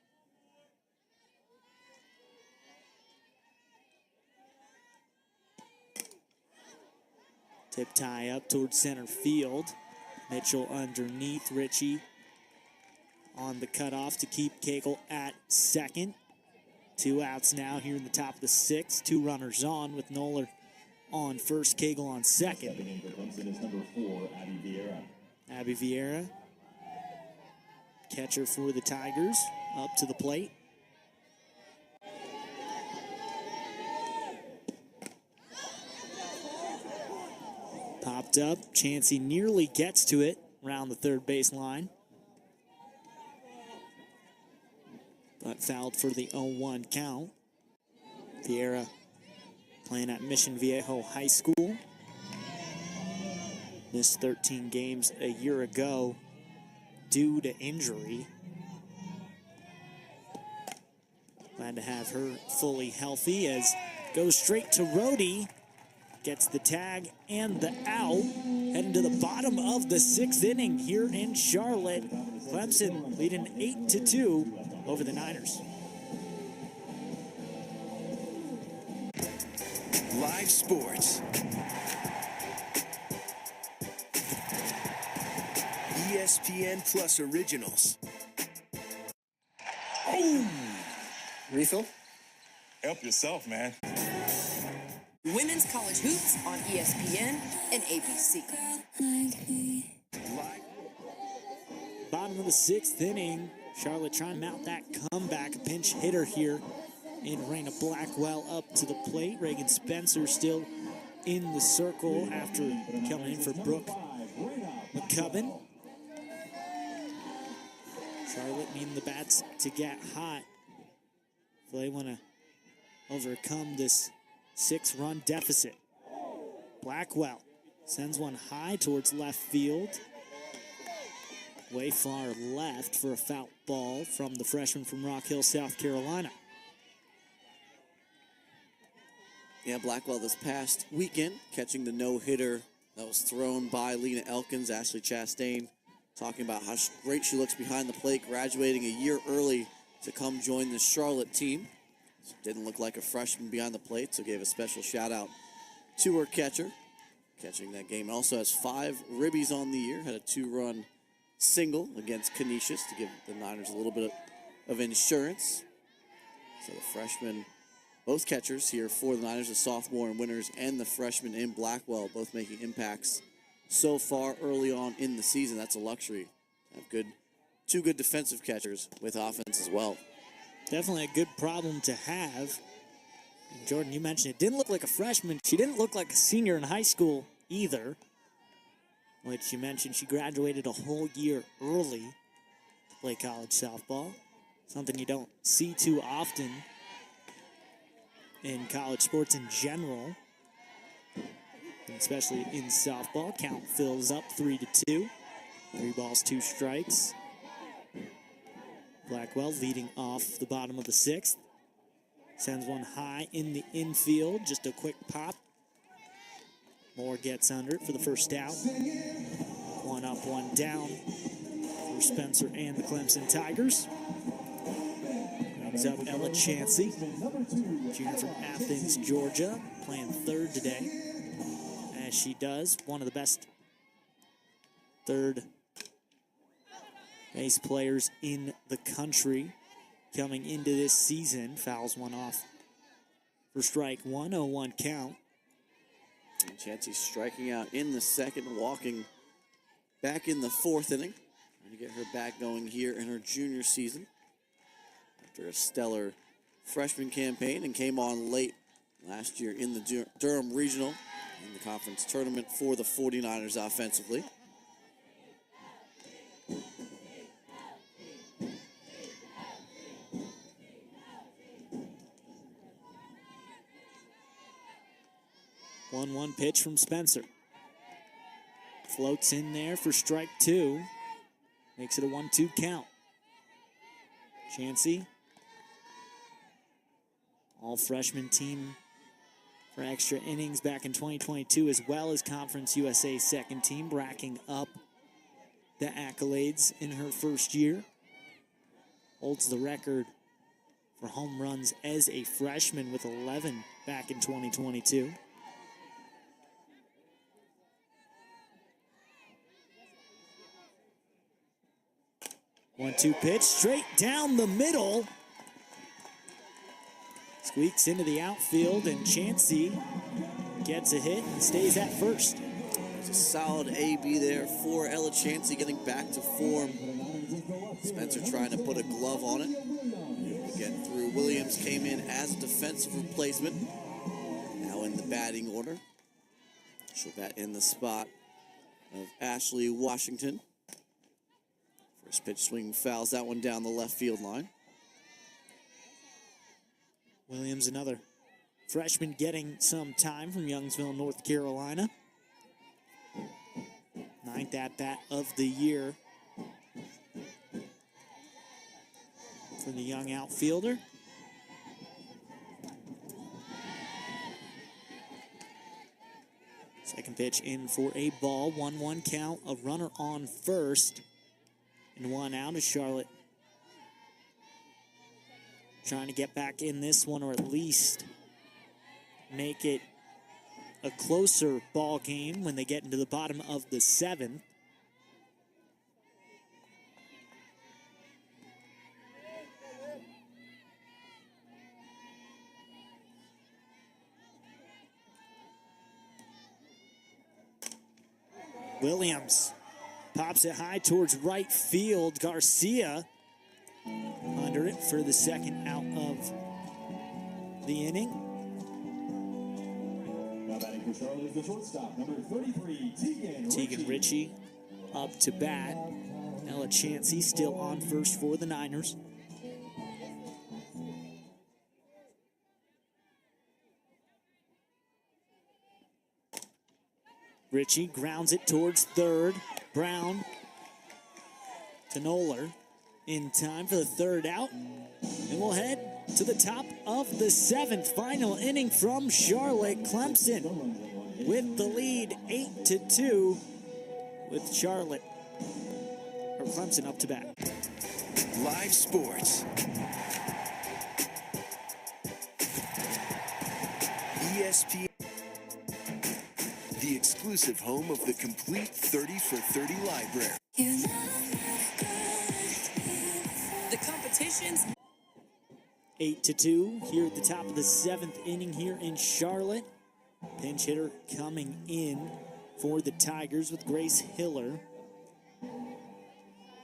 tip tie up towards center field. Mitchell underneath, Ritchie on the cutoff to keep Cagle at second. 2 outs now here in the top of the 6th. 2 runners on with Noller on first, Cagle on second. Stepping in for Clemson is number 4, Abby Vieira. Abby Vieira, catcher for the Tigers, up to the plate. Popped up, Chansey nearly gets to it around the third base line. But fouled for the 0-1 count. Vieira playing at Mission Viejo High School. Missed 13 games a year ago due to injury. Glad to have her fully healthy as goes straight to Rhodey. Gets the tag and the out. Heading to the bottom of the 6th inning here in Charlotte. Clemson leading 8-2 over the Niners. Live sports. ESPN Plus Originals. Oh! Refill? Help yourself, man. Women's college hoops on ESPN and ABC. Bottom of the 6th inning. Charlotte trying to mount that comeback. A pinch hitter here in Raina Blackwell up to the plate. Reagan Spencer still in the circle after coming in for Brooke McCubbin. Charlotte needing the bats to get hot. So they want to overcome this 6-run deficit. Blackwell sends one high towards left field. Way far left for a foul ball from the freshman from Rock Hill, South Carolina. Yeah, Blackwell this past weekend catching the no-hitter that was thrown by Lena Elkins. Ashley Chastain talking about how great she looks behind the plate, graduating a year early to come join the Charlotte team. Didn't look like a freshman behind the plate, so gave a special shout-out to her catcher. Catching that game. Also has 5 ribbies on the year. Had a 2-run single against Canisius to give the Niners a little bit of insurance. So the freshman, both catchers here for the Niners, the sophomore and winners, and the freshman in Blackwell, both making impacts so far early on in the season. That's a luxury. Have 2 good defensive catchers with offense as well. Definitely a good problem to have. And Jordan, you mentioned it didn't look like a freshman. She didn't look like a senior in high school either. Which you mentioned she graduated a whole year early to play college softball. Something you don't see too often in college sports in general, and especially in softball. Count fills up 3-2. 3 balls, 2 strikes. Blackwell leading off the bottom of the 6th. Sends one high in the infield. Just a quick pop. Moore gets under it for the first out. 1 up, 1 down for Spencer and the Clemson Tigers. Brings up Ella Chansey, junior from Athens, Georgia, playing third today. As she does, one of the best third base players in the country coming into this season. Fouls one off for strike one, 0-1 count. And Chansey striking out in the second, walking back in the fourth inning. Trying to get her back going here in her junior season. After a stellar freshman campaign and came on late last year in the Durham Regional in the conference tournament for the 49ers offensively. One pitch from Spencer. Floats in there for strike two. Makes it a 1-2 count. Chansey, all freshman team for extra innings back in 2022, as well as Conference USA second team, racking up the accolades in her first year. Holds the record for home runs as a freshman with 11 back in 2022. One-two pitch, straight down the middle. Squeaks into the outfield, and Chansey gets a hit and stays at first. There's a solid AB there for Ella Chansey getting back to form. Spencer trying to put a glove on it. Get through. Williams came in as a defensive replacement. Now in the batting order. She'll bat in the spot of Ashley Washington. First pitch swing fouls that one down the left field line. Williams, another freshman, getting some time from Youngsville, North Carolina. 9th at-bat of the year for the young outfielder. Second pitch in for a ball. 1-1 count. A runner on first. And one out as Charlotte trying to get back in this one, or at least make it a closer ball game when they get into the bottom of the seventh. Williams pops it high towards right field. Garcia under it for the second out of the inning. Now batting for Charlotte is the shortstop, number 33, Tegan Ritchie up to bat. Ella Chansey still on first for the Niners. Ritchie grounds it towards third. Brown to Noller in time for the third out. And we'll head to the top of the seventh, final inning from Charlotte. Clemson with the lead 8-2 with Charlotte, or Clemson up to bat. Live sports. ESPN. The exclusive home of the complete 30 for 30 library. The competition's 8-2 here at the top of the seventh inning here in Charlotte. Pinch hitter coming in for the Tigers with Grace Hiller.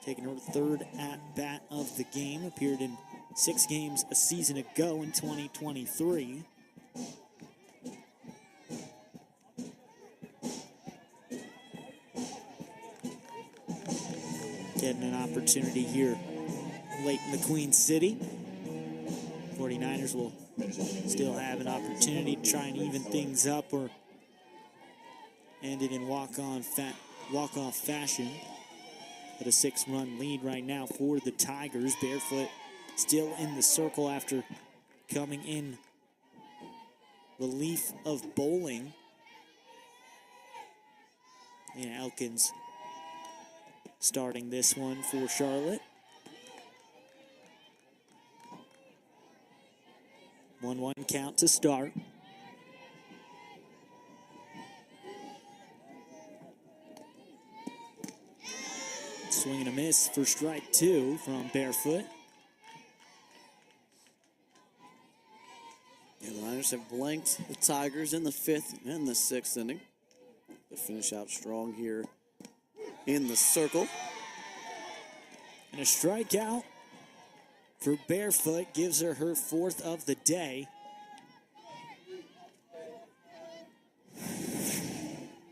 Taking her third at-bat of the game. Appeared in 6 games a season ago in 2023. Getting an opportunity here late in the Queen City. 49ers will still have an opportunity to try and even things up or end it in walk-off fashion. But a 6-run lead right now for the Tigers. Barefoot still in the circle after coming in relief of Bowling. And Elkins starting this one for Charlotte. 1-1 count to start. Swing and a miss for strike 2 from Barefoot. And the Niners have blanked the Tigers in the 5th and the 6th inning. They finish out strong here in the circle. And a strikeout for Barefoot gives her 4th of the day.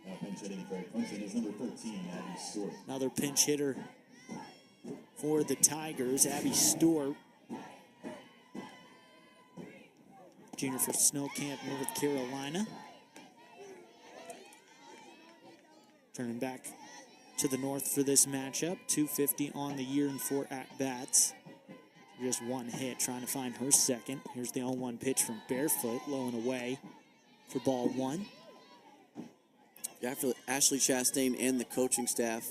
Now pinch hitting for Clemson is number 13, Abby Stewart. Another pinch hitter for the Tigers, Abby Stewart. Junior for Snow Camp, North Carolina. Turning back to the north for this matchup. 250 on the year and 4 at-bats. Just one hit, trying to find her second. Here's the 0-1 pitch from Barefoot, low and away for ball 1. Yeah, for Ashley Chastain and the coaching staff,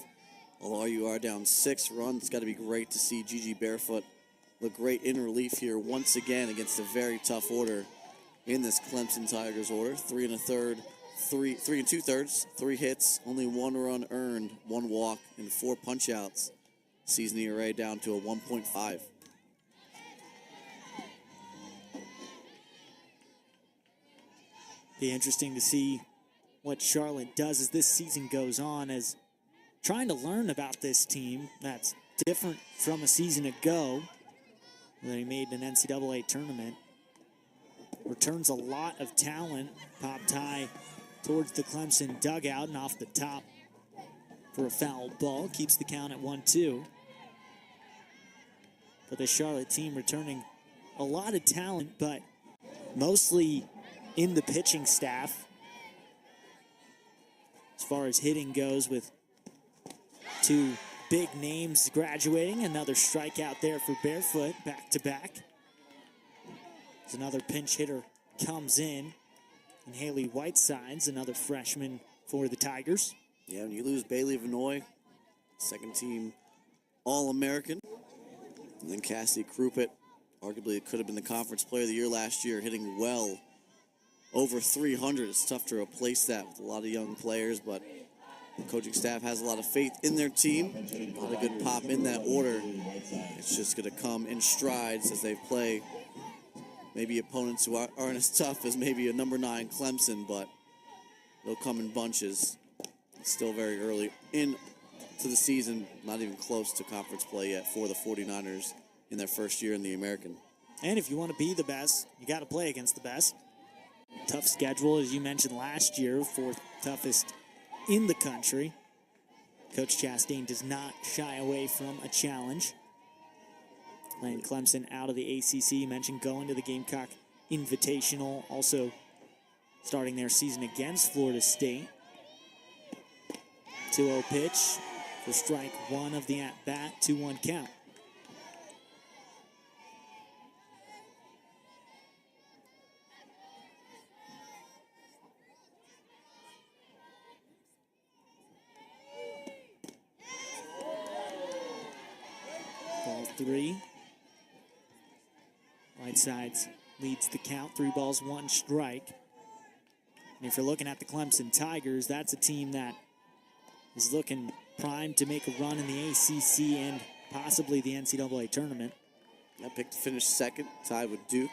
although you are down 6 runs, it's got to be great to see Gigi Barefoot look great in relief here once again against a very tough order in this Clemson Tigers order. 3 2/3, 3 hits, only 1 run earned, 1 walk, and 4 punch-outs. Season ERA down to a 1.5. Be interesting to see what Charlotte does as this season goes on, as trying to learn about this team that's different from a season ago when they made an NCAA tournament. Returns a lot of talent. Popped high towards the Clemson dugout and off the top for a foul ball. Keeps the count at 1-2. For the Charlotte team, returning a lot of talent, but mostly in the pitching staff. As far as hitting goes, with 2 big names graduating. Another strikeout there for Barefoot, back-to-back. As another pinch hitter comes in. And Haley Whitesides, another freshman for the Tigers. Yeah, when you lose Bailey Vanoy, second team All-American. And then Cassie Krupit, arguably it could have been the conference player of the year last year, hitting well over 300. It's tough to replace that with a lot of young players, but the coaching staff has a lot of faith in their team. A lot of good pop in that order. It's just going to come in strides as they play maybe opponents who aren't as tough as maybe a number 9 Clemson, but they'll come in bunches. It's still very early into the season, not even close to conference play yet for the 49ers in their first year in the American. And if you want to be the best, you got to play against the best. Tough schedule, as you mentioned last year, 4th toughest in the country. Coach Chastain does not shy away from a challenge. Playing Clemson out of the ACC, you mentioned going to the Gamecock Invitational, also starting their season against Florida State. 2-0 pitch for strike 1 of the at-bat, 2-1 count. Ball 3. Whitesides leads the count, 3 balls, 1 strike. And if you're looking at the Clemson Tigers, that's a team that is looking primed to make a run in the ACC and possibly the NCAA tournament. I picked to finish second, tied with Duke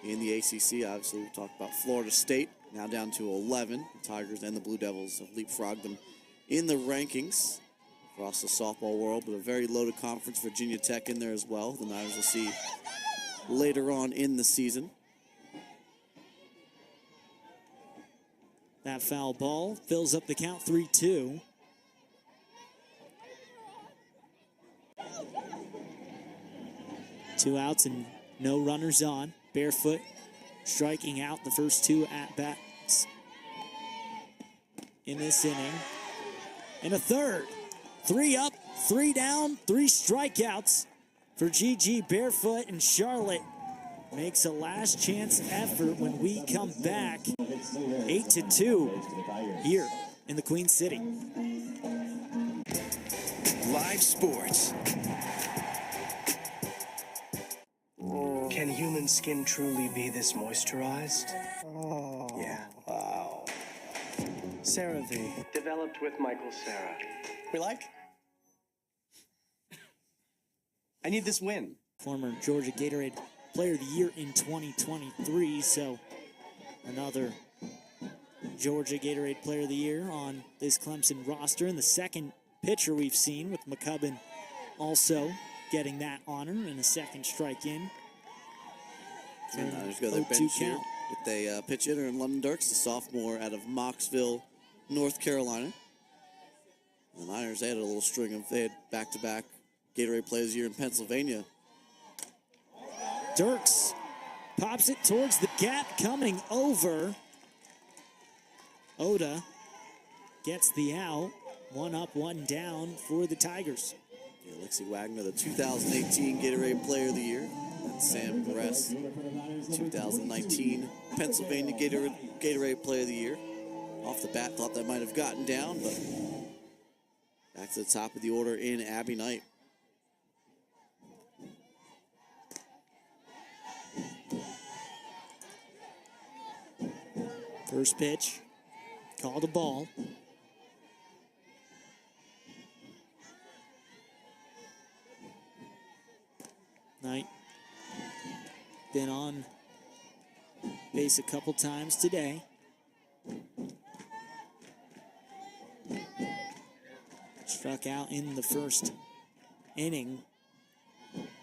in the ACC. Obviously, we talked about Florida State, now down to 11. The Tigers and the Blue Devils have leapfrogged them in the rankings across the softball world, but a very loaded conference. Virginia Tech in there as well. The Niners will see later on in the season. That foul ball fills up the count, 3-2. Two outs and no runners on. Barefoot striking out the first 2 at-bats in this inning. And a third. 3 up, 3 down, 3 strikeouts for Gigi Barefoot, and Charlotte makes a last chance effort when we come back. 8-2 here in the Queen City. Live sports. Can human skin truly be this moisturized? Oh. Yeah. Wow. CeraVe. Developed with Michael Cera. We like? I need this win. Former Georgia Gatorade Player of the Year in 2023. So another Georgia Gatorade Player of the Year on this Clemson roster. And the second pitcher we've seen, with McCubbin also getting that honor and a second strike in. Niners go their bench here with a pitch hitter in London Dirks, the sophomore out of Mocksville, North Carolina. The Niners, they had a little string of, they had back-to-back Gatorade Players of the Year in Pennsylvania. Dirks pops it towards the gap, coming over. Oda gets the out. One up, one down for the Tigers. Yeah, Lexi Wagner, the 2018 Gatorade Player of the Year. And Sam Gress, 2019 Pennsylvania Gatorade Player of the Year. Off the bat, thought that might have gotten down, but back to the top of the order in Abby Knight. First pitch, called a ball. Knight been on base a couple times today. Struck out in the first inning.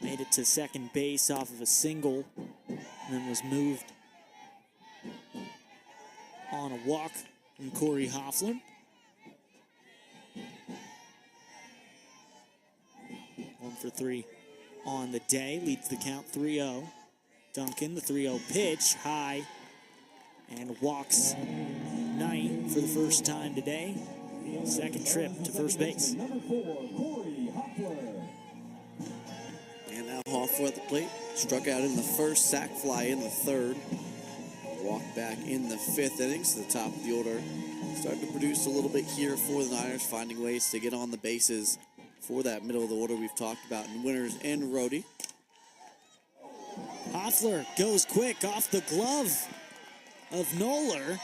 Made it to second base off of a single, and then was moved on a walk from Corey Hoffler. 1 for 3 on the day, leads the count 3-0. Duncan, the 3-0 pitch, high, and walks Knight for the first time today. Second trip to first base. And now Hoffler at the plate. Struck out in the first, sac fly in the third. Walked back in the fifth inning to the top of the order. Starting to produce a little bit here for the Niners, finding ways to get on the bases for that middle of the order we've talked about in Winters and Rohde. Hoffler goes quick off the glove of Noller.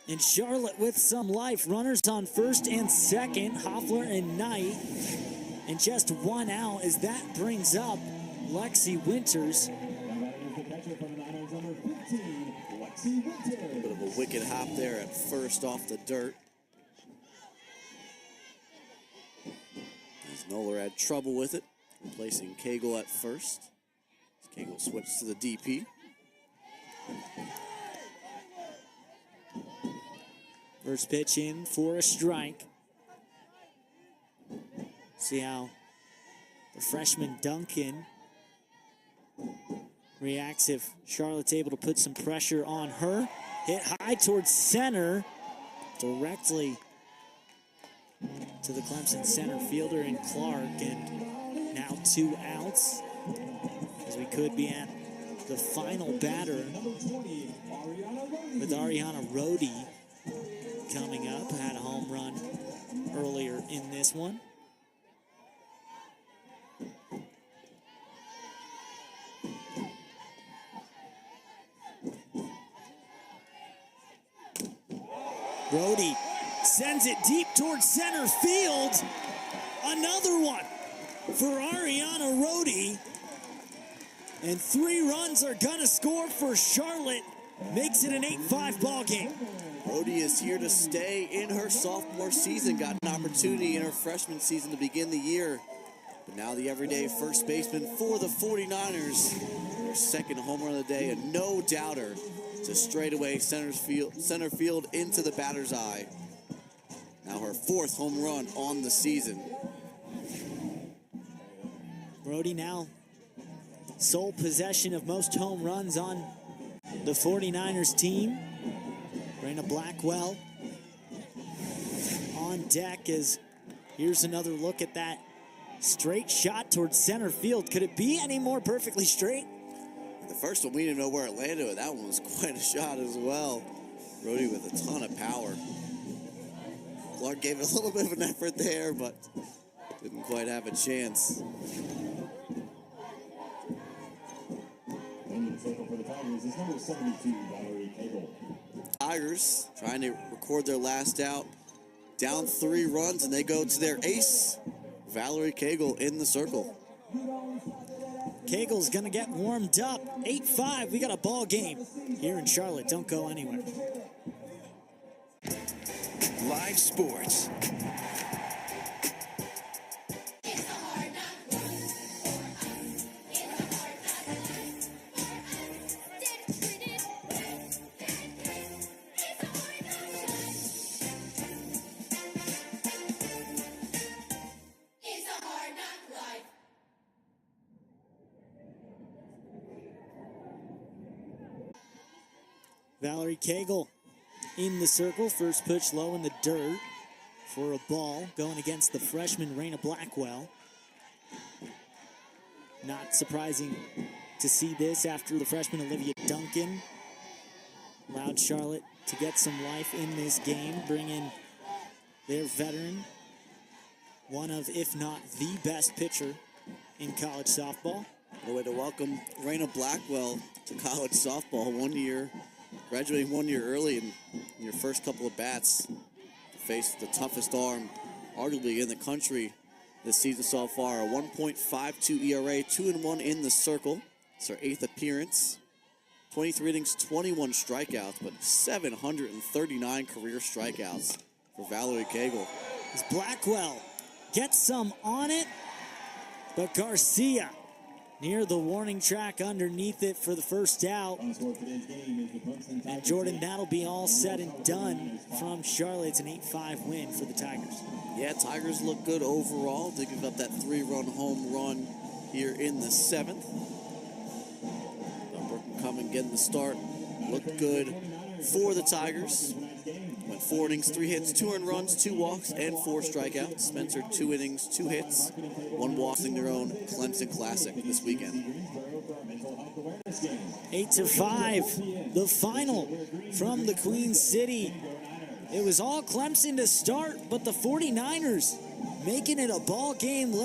And Charlotte with some life. Runners on first and second. Hoffler and Knight. And just one out as that brings up Lexi Winters. A bit of a wicked hop there at first off the dirt. As Noller had trouble with it, replacing Cagle at first. Cagle switched to the DP. First pitch in for a strike. See how the freshman Duncan reacts if Charlotte's able to put some pressure on her. Hit high towards center, directly to the Clemson center fielder in Clark, and now 2 outs as we could be at the final batter with Ariana Rohde coming up. Had a home run earlier in this one. Rohde sends it deep towards center field. Another one for Ariana Rohde. And 3 runs are gonna score for Charlotte. Makes it an 8-5 ball game. Rohde is here to stay in her sophomore season. Got an opportunity in her freshman season to begin the year. But now the everyday first baseman for the 49ers. Her second home run of the day, and no doubter. It's a straightaway center field into the batter's eye. Now her 4th home run on the season. Rohde now sole possession of most home runs on the 49ers team. Brenna Blackwell on deck as here's another look at that straight shot towards center field. Could it be any more perfectly straight? The first one, we didn't know where it landed, but that one was quite a shot as well. Rohde with a ton of power. Clark gave it a little bit of an effort there, but didn't quite have a chance. In the circle for the Tigers is number 72, Valerie Cagle. Tigers trying to record their last out. Down 3 runs, and they go to their ace, Valerie Cagle, in the circle. Kegel's going to get warmed up. 8-5. We got a ball game here in Charlotte. Don't go anywhere. Live sports. Valerie Kegel in the circle. First pitch low in the dirt for a ball going against the freshman Raina Blackwell. Not surprising to see this after the freshman Olivia Duncan allowed Charlotte to get some life in this game, bring in their veteran, one of, if not the best pitcher in college softball. A way to welcome Raina Blackwell to college softball. 1 year, graduating 1 year early in your first couple of bats. Faced the toughest arm, arguably in the country this season so far. A 1.52 ERA, 2-1 in the circle. It's her 8th appearance. 23 innings, 21 strikeouts, but 739 career strikeouts for Valerie Kegel. As Blackwell gets some on it, but Garcia near the warning track underneath it for the first out. And Jordan, that'll be all said and done from Charlotte. It's an 8-5 win for the Tigers. Yeah, Tigers look good overall. They give up that 3-run home run here in the 7th. Coming, getting the start. Looked good for the Tigers. Went 4 innings, 3 hits, 2 earned runs, 2 walks, and 4 strikeouts. Spencer, 2 innings, 2 hits, 1 walk in their own Clemson Classic this weekend. 8-5, the final from the Queen City. It was all Clemson to start, but the 49ers making it a ball game late.